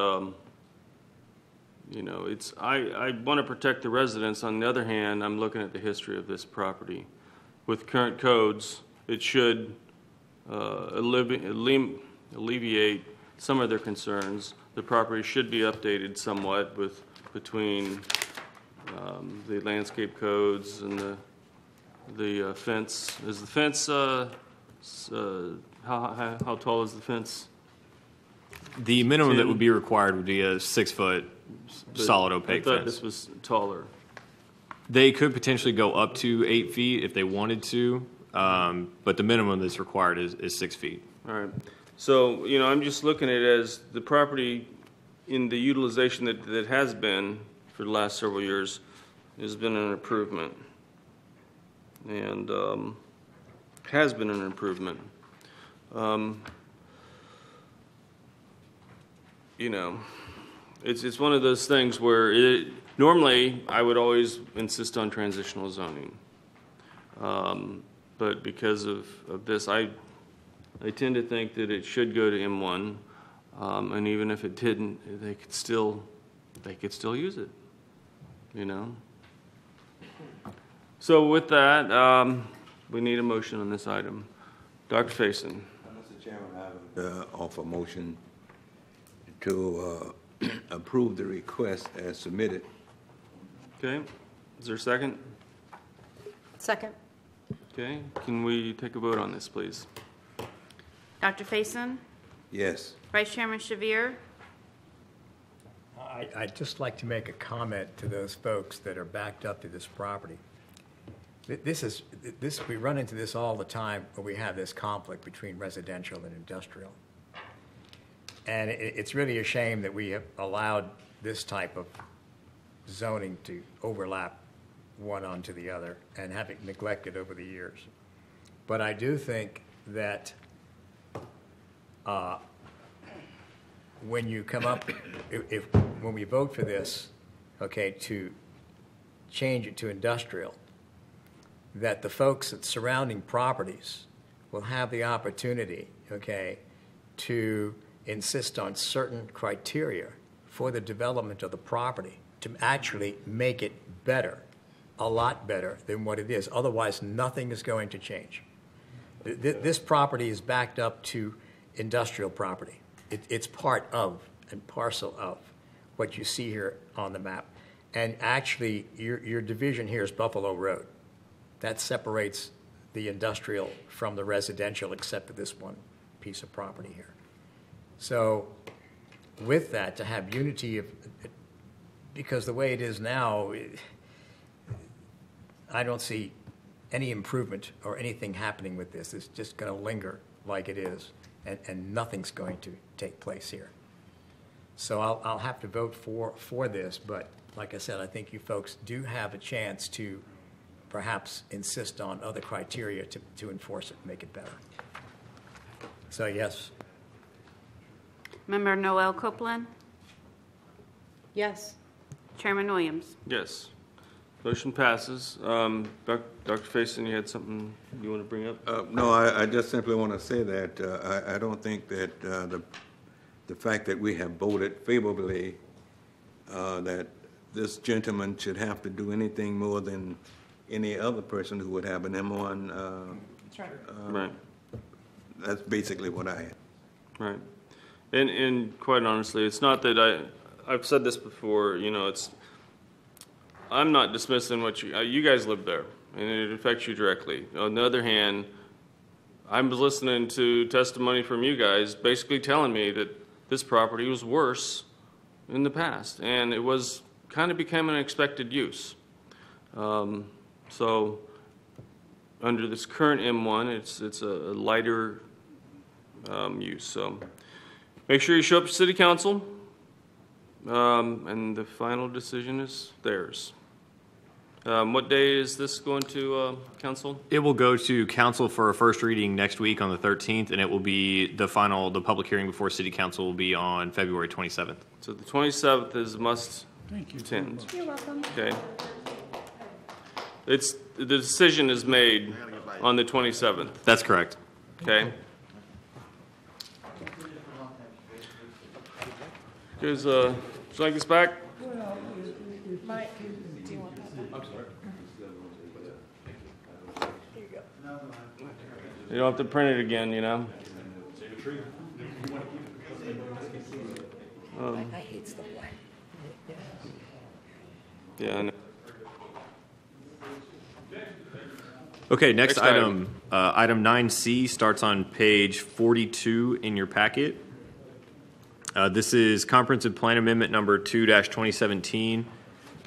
I want to protect the residents. On the other hand, I'm looking at the history of this property. With current codes, it should alleviate some of their concerns. The property should be updated somewhat between the landscape codes and the fence. Is the fence how tall is the fence? The minimum 10? That would be required would be a 6-foot solid opaque fence. I thought fence. This was taller. They could potentially go up to 8 feet if they wanted to, but the minimum that's required is 6 feet. All right. So, I'm just looking at it as the property in the utilization that has been for the last several years has been an improvement. And has been an improvement. it's one of those things where normally I would always insist on transitional zoning. But because of this, I tend to think that it should go to M1. And even if it didn't, they could still use it, So with that, we need a motion on this item. Dr. Faison. Mr. Chairman, I would offer a motion to approve the request as submitted. Okay. Is there a second? Second. Okay. Can we take a vote on this, please? Dr. Faison? Yes. Vice Chairman Shavir? I'd just like to make a comment to those folks that are backed up to this property. We run into this all the time when we have this conflict between residential and industrial. And it's really a shame that we have allowed this type of zoning to overlap one onto the other and have it neglected over the years. But I do think that when you come up, when we vote for this, okay, to change it to industrial, that the folks at surrounding properties will have the opportunity, okay, to insist on certain criteria for the development of the property to actually make it better, a lot better than what it is. Otherwise, nothing is going to change. This property is backed up to industrial property. It's part of and parcel of what you see here on the map. And actually, your division here is Buffalo Road. That separates the industrial from the residential, except for this one piece of property here. So with that, to have unity of, because the way it is now, I don't see any improvement or anything happening with this. It's just going to linger like it is, and nothing's going to take place here. So I'll have to vote for this, but like I said, I think you folks do have a chance to perhaps insist on other criteria to enforce it, make it better. So yes. Member Noel Copeland? Yes. Chairman Williams? Yes. Motion passes. Dr. Faison, you had something you want to bring up? No, I just simply want to say that I don't think that the fact that we have voted favorably that this gentleman should have to do anything more than any other person who would have an M1. That's right. Right. That's basically what I had. Right. And quite honestly, it's not that I've said this before, I'm not dismissing what you guys live there, and it affects you directly. On the other hand, I'm listening to testimony from you guys basically telling me that this property was worse in the past, and it was kind of became an expected use. So under this current M1, it's a lighter use. So make sure you show up to City Council, and the final decision is theirs. What day is this going to council? It will go to council for a first reading next week on the 13th, and it will be the public hearing before City Council will be on February 27th. So the 27th is must attend. You're welcome. Okay. The decision is made on the 27th. That's correct. Okay. Here's would you like this back? Mike, do you want that? I'm sorry. Here you go. You don't have to print it again, I hate stuff like Yeah, I know. Okay, next item. Item 9C starts on page 42 in your packet. This is Comprehensive Plan Amendment number 2-2017,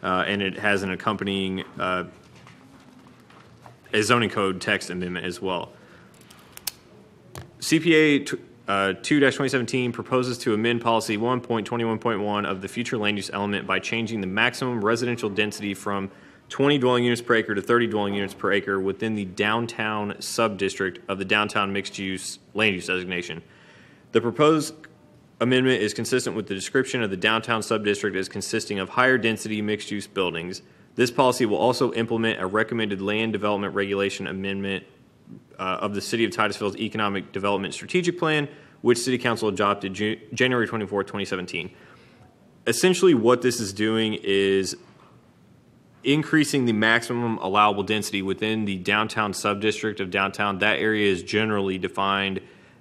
and it has an accompanying a zoning code text amendment as well. CPA 2-2017 proposes to amend policy 1.21.1 of the future land use element by changing the maximum residential density from 20 dwelling units per acre to 30 dwelling units per acre within the downtown sub-district of the downtown mixed-use land use designation. The proposed amendment is consistent with the description of the downtown subdistrict as consisting of higher density mixed-use buildings. This policy will also implement a recommended land development regulation amendment of the City of Titusville's Economic Development Strategic Plan, which City Council adopted January 24, 2017. Essentially, what this is doing is increasing the maximum allowable density within the downtown subdistrict of downtown. That area is generally defined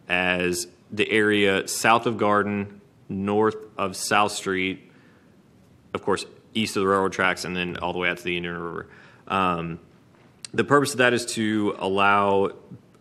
as the area south of Garden, north of South Street, of course, east of the railroad tracks, and then all the way out to the Indian River. The purpose of that is to allow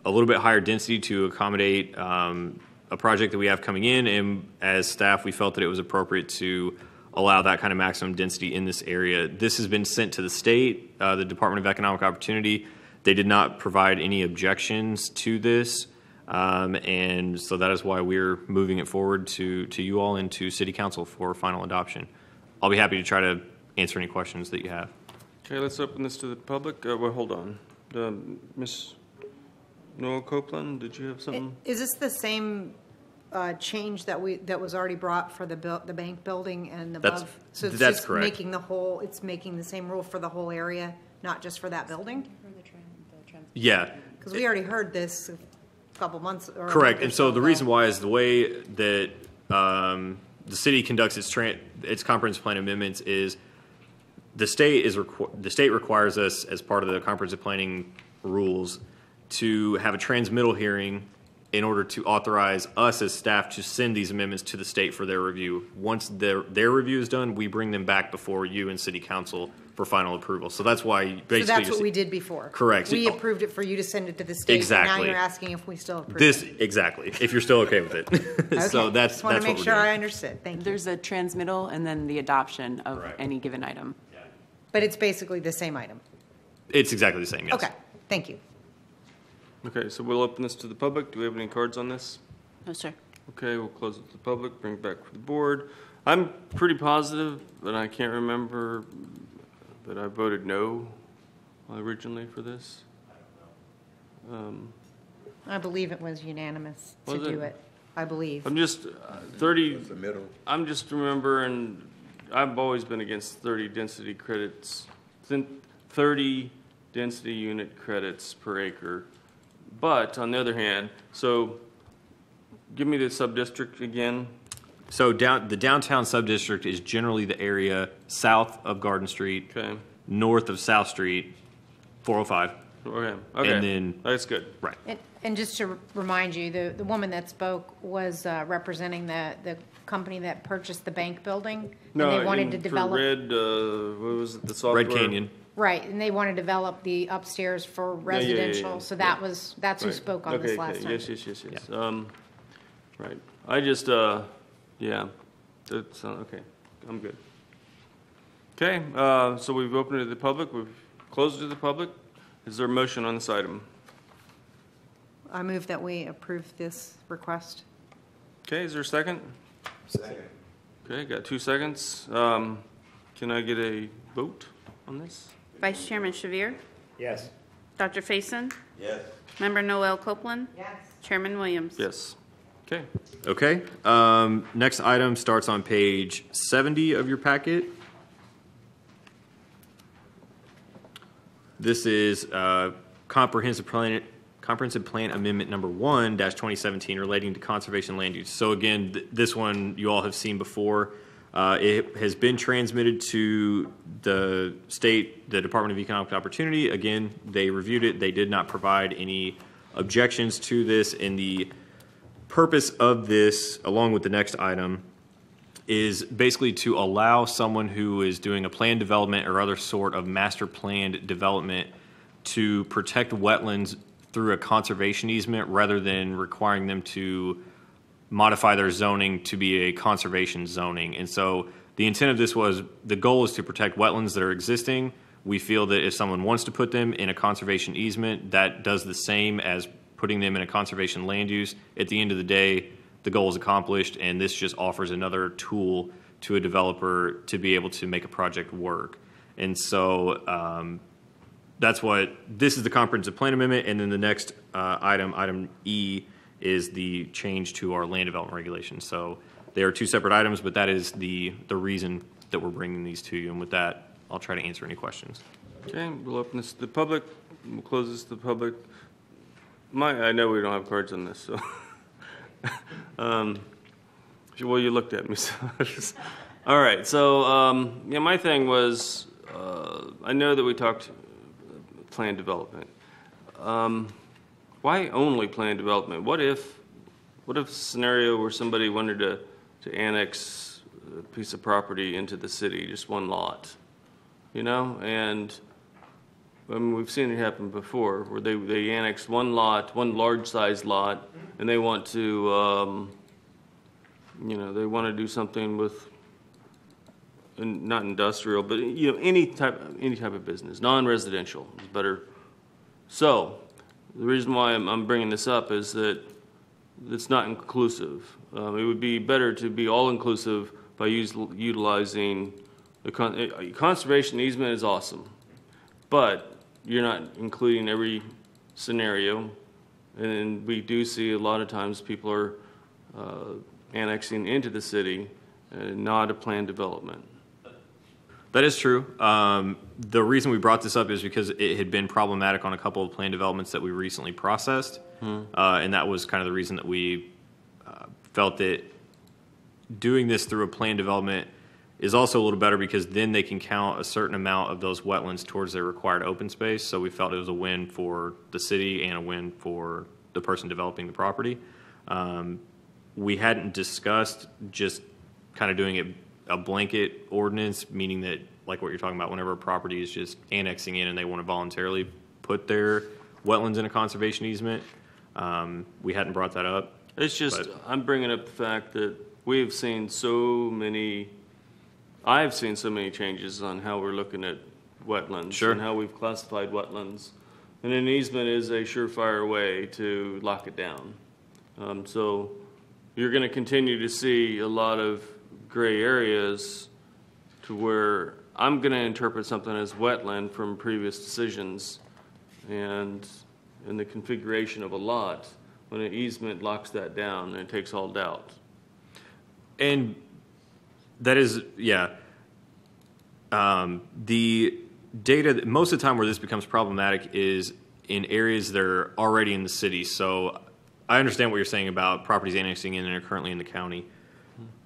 a little bit higher density to accommodate a project that we have coming in, and as staff, we felt that it was appropriate to allow that kind of maximum density in this area. This has been sent to the state, the Department of Economic Opportunity. They did not provide any objections to this, and so that is why we're moving it forward to you all and to City Council for final adoption. I'll be happy to try to answer any questions that you have. Okay, let's open this to the public. Well, hold on. Ms. Noel Copeland, did you have something? Is this the same change that was already brought for the bank building and above? So it's that's just correct. it's making the same rule for the whole area, not just for that building? Yeah. Because we already heard this a couple months or Correct. or And so the ago. reason why is the way that the city conducts its comprehensive plan amendments is the state requires us as part of the comprehensive planning rules to have a transmittal hearing in order to authorize us as staff to send these amendments to the state for their review. Once their review is done, we bring them back before you and City Council for final approval. So that's why basically... So that's what we did before? Correct. We approved it for you to send it to the state. Exactly. And now you're asking if we still approve This it. exactly, if you're still okay with it. Okay. So that's Just want that's to what make we're sure doing. I understood. Thank you. There's a transmittal and then the adoption of Correct. any given item. But it's basically the same item. It's exactly the same. Yes. Okay, thank you. Okay, so we'll open this to the public. Do we have any cards on this? No, sir. Okay, we'll close it to the public, bring it back to the board. I'm pretty positive, but I can't remember that I voted no originally for this. I believe it was unanimous to Was do it? it. I believe. I'm just 30. It's the middle. I'm just remembering. I've always been against 30 density credits, 30 density unit credits per acre. But on the other hand, so give me the sub-district again. So the downtown subdistrict is generally the area south of Garden Street, Okay. north of South Street, 405. Okay. Okay. And then That's good. right. And just to remind you, the woman that spoke was representing the company that purchased the bank building. No, and they wanted to for develop. Red, what was it? The software. Red Canyon. Right, and they want to develop the upstairs for yeah, residential. yeah. So that's who Right. spoke on Okay, this last time. Yes. Right. I just, yeah. That's okay. I'm good. Okay. So we've opened it to the public. We've closed it to the public. Is there a motion on this item? I move that we approve this request. Okay. Is there a second? Second. Okay. Got 2 seconds. Can I get a vote on this? Vice Chairman Shavir, Yes. Dr. Faison, Yes. Member Noel Copeland, Yes. Chairman Williams. Yes. Okay. Okay. Next item starts on page 70 of your packet. This is comprehensive plan amendment number 1-2017 relating to conservation land use. So again, this one you all have seen before. It has been transmitted to the state, the Department of Economic Opportunity. Again, they reviewed it. They did not provide any objections to this. And the purpose of this, along with the next item, is basically to allow someone who is doing a plan development or other sort of master planned development to protect wetlands through a conservation easement rather than requiring them to modify their zoning to be a conservation zoning. And so the intent of this was, the goal is to protect wetlands that are existing. We feel that if someone wants to put them in a conservation easement, that does the same as putting them in a conservation land use. At the end of the day, the goal is accomplished, and this just offers another tool to a developer to be able to make a project work. And so that's what, this is the comprehensive plan amendment, and then the next item E, is the change to our land development regulations. So They are two separate items, but that is the reason that we're bringing these to you. And with that, I'll try to answer any questions. Okay, we'll open this to the public. We'll close this to the public. I know we don't have cards on this, so. Well, you looked at me, so. All right, so, yeah, my thing was, I know that we talked plan development. Why only plan development? What if a scenario where somebody wanted to annex a piece of property into the city, just one lot, you know? And I mean, we've seen it happen before, where they annex one lot, one large-sized lot, and they want to, you know, they want to do something with, not industrial, but you know, any type of business, non-residential is better. So the reason why I'm bringing this up is that it's not inclusive. It would be better to be all-inclusive by utilizing the conservation easement is awesome, but you're not including every scenario, and we do see a lot of times people are annexing into the city, not a planned development. That is true. The reason we brought this up is because it had been problematic on a couple of plan developments that we recently processed, and that was kind of the reason that we felt that doing this through a plan development is also a little better, because then they can count a certain amount of those wetlands towards their required open space. So we felt it was a win for the city and a win for the person developing the property. We hadn't discussed just kind of doing it a blanket ordinance, meaning that, like what you're talking about, whenever a property is just annexing in and they want to voluntarily put their wetlands in a conservation easement, we hadn't brought that up. It's just, I'm bringing up the fact that we've seen so many, I've seen so many changes on how we're looking at wetlands and how we've classified wetlands. And an easement is a surefire way to lock it down. So you're going to continue to see a lot of gray areas to where I'm going to interpret something as wetland from previous decisions, and in the configuration of a lot, when an easement locks that down, and it takes all doubt. And that is, yeah. The data, most of the time where this becomes problematic is in areas that are already in the city. So I understand what you're saying about properties annexing in and are currently in the county.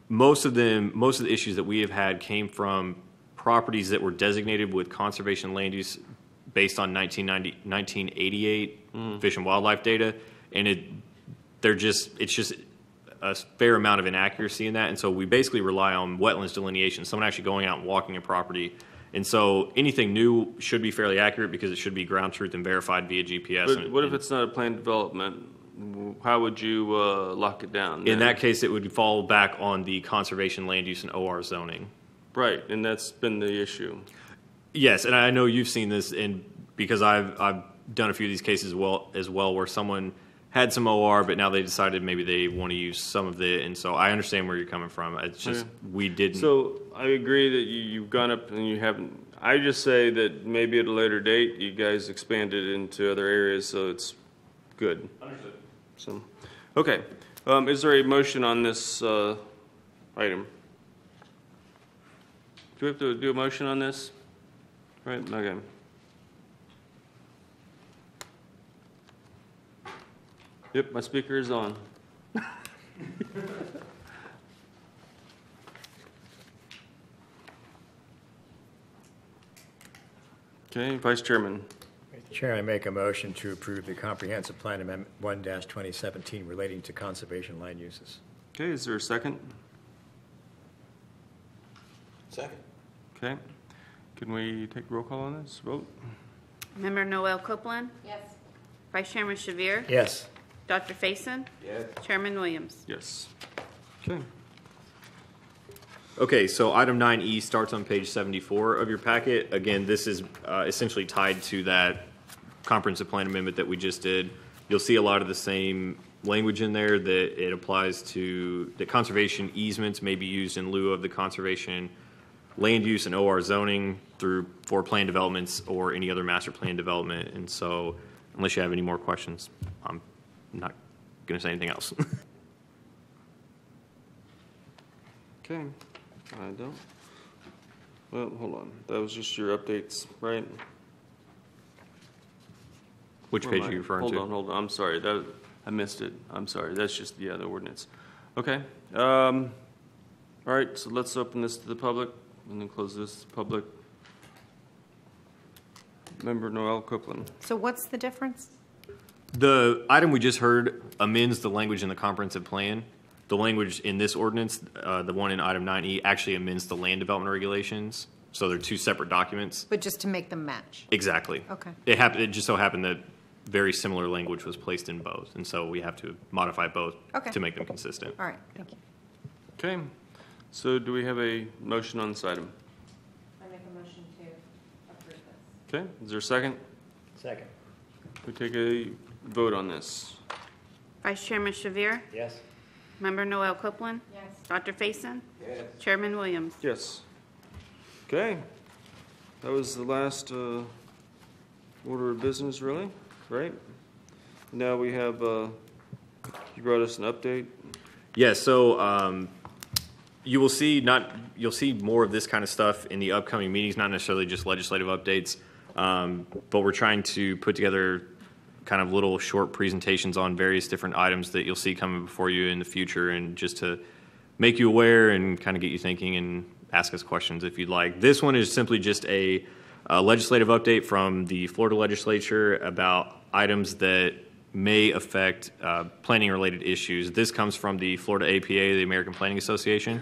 Most of the issues that we have had came from properties that were designated with conservation land use based on 1988 Fish and Wildlife data, and it's just a fair amount of inaccuracy in that, and so we basically rely on wetlands delineation, someone actually going out and walking a property. And so anything new should be fairly accurate because it should be ground truth and verified via GPS. But what if it's not a planned development? How would you lock it down? In that case, it would fall back on the conservation land use and OR zoning. Right, and that's been the issue. Yes, and I know you've seen this, and because I've done a few of these cases as well where someone had some OR, but now they decided maybe they want to use some of it, and so I understand where you're coming from. It's just we didn't. So I agree that you've gone up and you haven't. I just say that maybe at a later date you guys expanded into other areas, so it's good. Understood. So, okay. Is there a motion on this item? Do we have to do a motion on this? Right. Okay. Yep, my speaker is on. Okay, Vice Chairman. Mr. Chair, I make a motion to approve the Comprehensive Plan Amendment 1-2017 relating to conservation land uses. Okay, is there a second? Second. Okay. Can we take roll call on this? Vote. Member Noel Copeland? Yes. Vice Chairman Shavir? Yes. Dr. Faison? Yes. Chairman Williams? Yes. Okay. Okay, so item 9E starts on page 74 of your packet. Again, this is essentially tied to that comprehensive plan amendment that we just did. You'll see a lot of the same language in there that it applies to the conservation easements may be used in lieu of the conservation land use and OR zoning for plan developments or any other master plan development. And so unless you have any more questions, I'm not going to say anything else. Okay, I don't. Well, hold on. That was just your updates, right? Which page are you referring to? Hold on. I'm sorry. I missed it. I'm sorry. That's just, the ordinance. Okay. All right, so let's open this to the public and then close this to public. Member Noel Copeland. So what's the difference? The item we just heard amends the language in the comprehensive plan. The language in this ordinance, the one in item 9E, actually amends the land development regulations. So they're two separate documents. But just to make them match? Exactly. Okay. It just so happened that very similar language was placed in both, and so we have to modify both to make them consistent. All right, thank you. Okay. So do we have a motion on this item? I make a motion to approve this. Okay. Is there a second? Second. We take a vote on this. Vice Chairman Shavir? Yes. Member Noel Copeland? Yes. Dr. Faison? Yes. Chairman Williams? Yes. Okay. That was the last order of business, really, right? Now we have, you brought us an update. Yeah, so you'll see more of this kind of stuff in the upcoming meetings, not necessarily just legislative updates, but we're trying to put together kind of little short presentations on various different items that you'll see coming before you in the future, and just to make you aware and kind of get you thinking and ask us questions if you'd like. This one is simply just a legislative update from the Florida legislature about items that may affect planning-related issues. This comes from the Florida APA, the American Planning Association,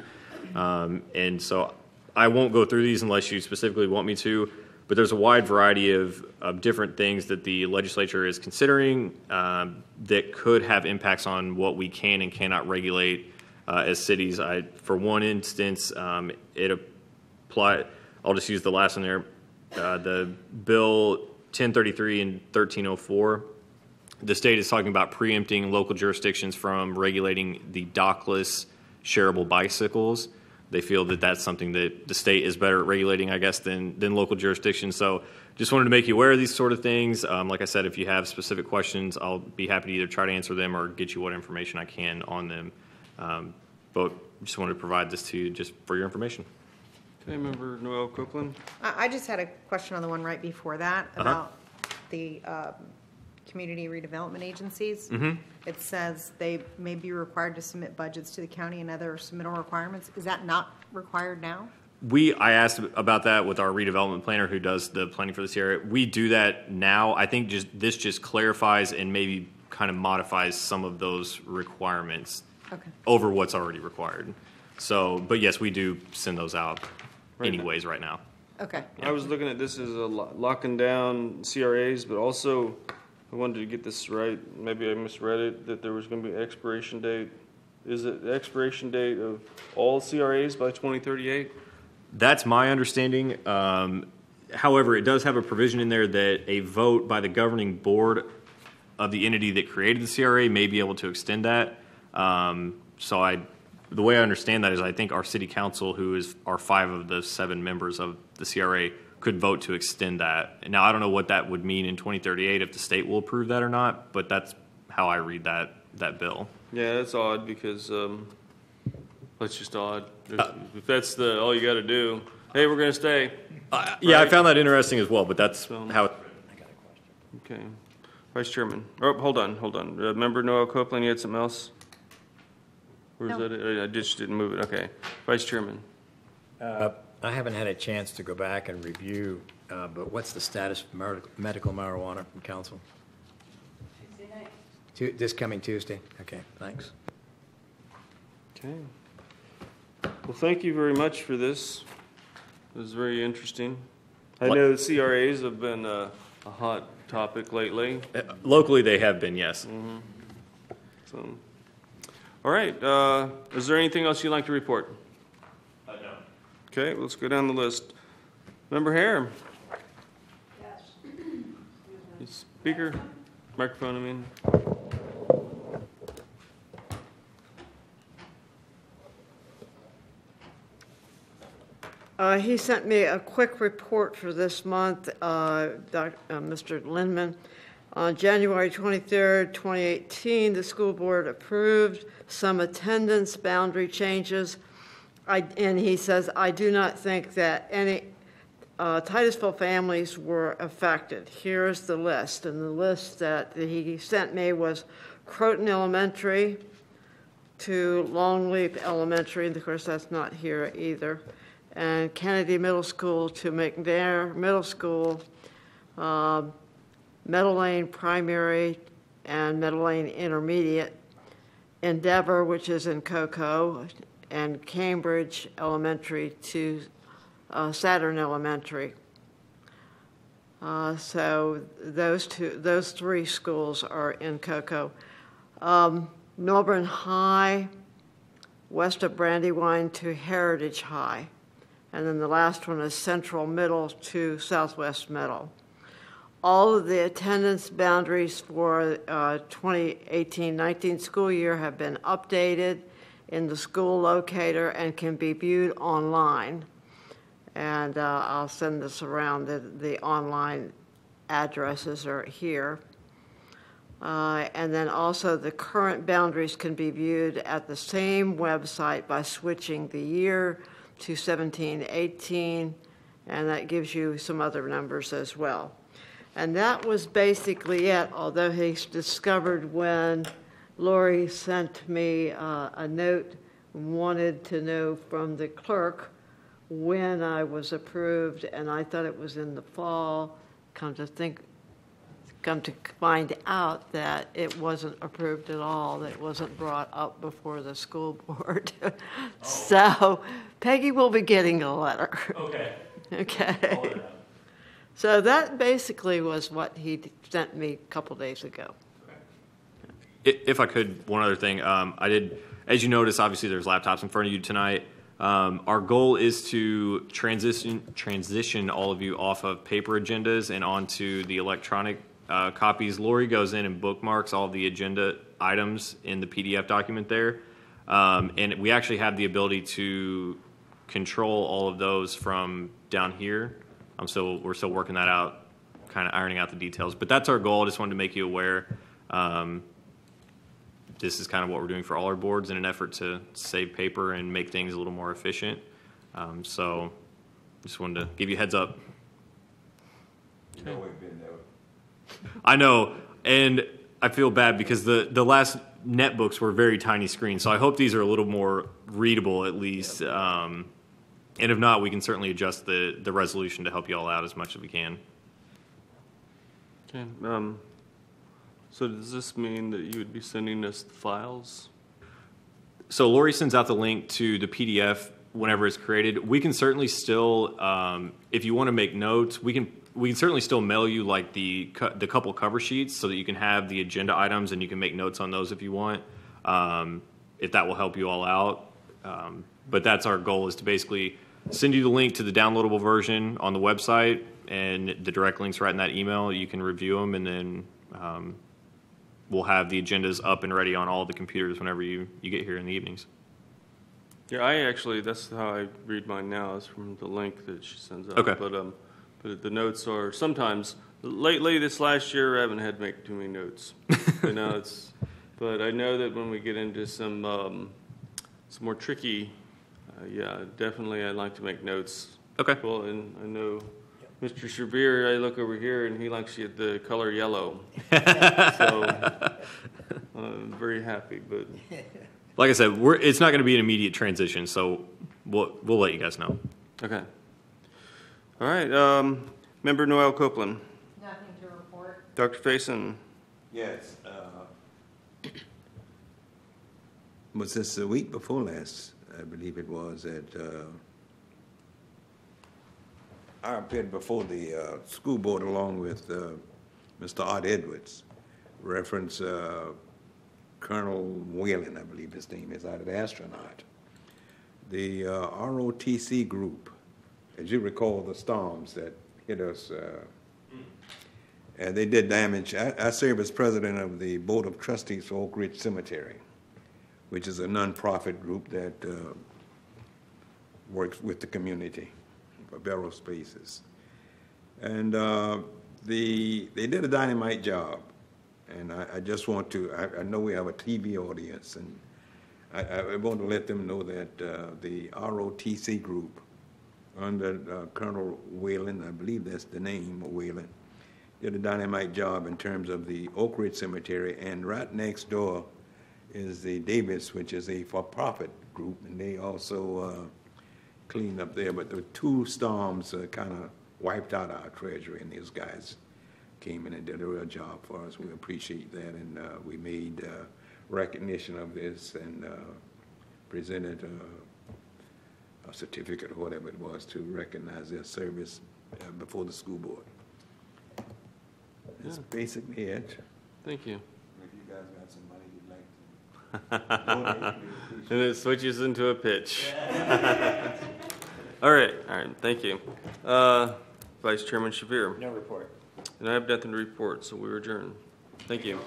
and so I won't go through these unless you specifically want me to, but there's a wide variety of different things that the legislature is considering that could have impacts on what we can and cannot regulate as cities. For one instance, it apply. I'll just use the last one there. The bill 1033 and 1304. The state is talking about preempting local jurisdictions from regulating the dockless shareable bicycles. They feel that that's something that the state is better at regulating, I guess, than local jurisdictions. So just wanted to make you aware of these sort of things. Like I said, if you have specific questions, I'll be happy to either try to answer them or get you what information I can on them. But just wanted to provide this to you just for your information. Okay, Member Noel Copeland. I just had a question on the one right before that about the community redevelopment agencies. Mm-hmm. It says they may be required to submit budgets to the county and other submittal requirements. Is that not required now? I asked about that with our redevelopment planner who does the planning for this area. We do that now. I think this just clarifies and maybe kind of modifies some of those requirements over what's already required. So, but yes, we do send those out anyways right now. Okay. I was looking at this as locking down CRAs, but also I wanted to get this right. Maybe I misread it, that there was going to be an expiration date. Is it the expiration date of all CRAs by 2038? That's my understanding. However, it does have a provision in there that a vote by the governing board of the entity that created the CRA may be able to extend that. The way I understand that is I think our city council, who are 5 of the 7 members of the CRA, could vote to extend that. Now, I don't know what that would mean in 2038 if the state will approve that or not, but that's how I read that bill. Yeah, that's odd because that's just odd. If that's all you got to do, hey, we're going to stay. Yeah, I found that interesting as well, but that's how. I got a question. Okay. Vice Chairman. Oh, hold on. Member Noel Copeland, you had something else? Or is that it? I just didn't move it. Okay. Vice Chairman. I haven't had a chance to go back and review, but what's the status of medical marijuana from council? Tuesday night. This coming Tuesday? Okay, thanks. Okay. Well, thank you very much for this. It was very interesting. I know the CRAs have been a hot topic lately. Locally, they have been, yes. Mm-hmm. So, all right. Is there anything else you'd like to report? No. Okay, let's go down the list. Member Hare. Yes. Speaker. Microphone, I mean. He sent me a quick report for this month, Mr. Lindman. On January 23rd, 2018, the school board approved some attendance boundary changes And he says, I do not think that any Titusville families were affected. Here's the list. And the list that he sent me was Croton Elementary to Longleaf Elementary, and of course that's not here either, and Kennedy Middle School to McNair Middle School, Meadow Lane Primary and Meadow Lane Intermediate, Endeavor, which is in Cocoa, and Cambridge Elementary to Saturn Elementary. So those three schools are in Cocoa. Melbourne High, west of Brandywine to Heritage High. And then the last one is Central Middle to Southwest Middle. All of the attendance boundaries for 2018-19 school year have been updated in the school locator and can be viewed online. And I'll send this around. The online addresses are here. And then also the current boundaries can be viewed at the same website by switching the year to 17-18, and that gives you some other numbers as well. And that was basically it, although he's discovered when Lori sent me a note, wanted to know from the clerk when I was approved, and I thought it was in the fall. Come to find out that it wasn't approved at all, that it wasn't brought up before the school board. So Peggy will be getting a letter. Okay. Okay. So that basically was what he sent me a couple days ago. If I could, one other thing. I did, as you notice, obviously there's laptops in front of you tonight. Our goal is to transition all of you off of paper agendas and onto the electronic copies. Lori goes in and bookmarks all the agenda items in the PDF document there. And we actually have the ability to control all of those from down here. So we're still working that out, kind of ironing out the details. But that's our goal. I just wanted to make you aware. This is kind of what we're doing for all our boards in an effort to save paper and make things a little more efficient. So just wanted to give you a heads up. You know we've been there. I know, and I feel bad because the last netbooks were very tiny screens, so I hope these are a little more readable at least. And if not, we can certainly adjust the resolution to help you all out as much as we can. Okay. So does this mean that you would be sending us the files? So Lori sends out the link to the PDF whenever it's created. We can certainly still, if you want to make notes, we can certainly still mail you like the couple cover sheets so that you can have the agenda items and you can make notes on those if you want, if that will help you all out. But that's our goal, is to basically send you the link to the downloadable version on the website, and the direct links right in that email. You can review them, and then we'll have the agendas up and ready on all the computers whenever you get here in the evenings. Yeah, that's how I read mine now, is from the link that she sends out. Okay. But the notes are sometimes, lately this last year I haven't had to make too many notes. But I know that when we get into some more tricky, definitely I'd like to make notes. Okay. Well, and I know Mr. Shabir, I look over here and he likes the color yellow. So I'm very happy, but. Like I said, it's not going to be an immediate transition, so we'll let you guys know. Okay. All right. Member Noel Copeland. Nothing to report. Dr. Faison. Yes. Was this the week before last? I believe it was at. I appeared before the school board along with Mr. Art Edwards, reference Colonel Whalen, I believe his name is, out of the astronaut. The ROTC group, as you recall, the storms that hit us, and they did damage. I serve as president of the Board of Trustees for Oak Ridge Cemetery, which is a nonprofit group that works with the community for burial spaces. And they did a dynamite job. And I just want to, I know we have a TV audience, and I want to let them know that the ROTC group under Colonel Whalen, I believe that's the name, Whalen, did a dynamite job in terms of the Oak Ridge Cemetery, and right next door is the Davis, which is a for-profit group, and they also cleaned up there. But the two storms kind of wiped out our treasury, and these guys came in and did a real job for us. We appreciate that, and we made recognition of this and presented a certificate or whatever it was to recognize their service before the school board. That's basically it. Thank you. If you guys got some money you'd like to donate, And it switches into a pitch. All right, thank you. Vice Chairman Shavir. No report. And I have nothing to report, so we adjourn. Thank you.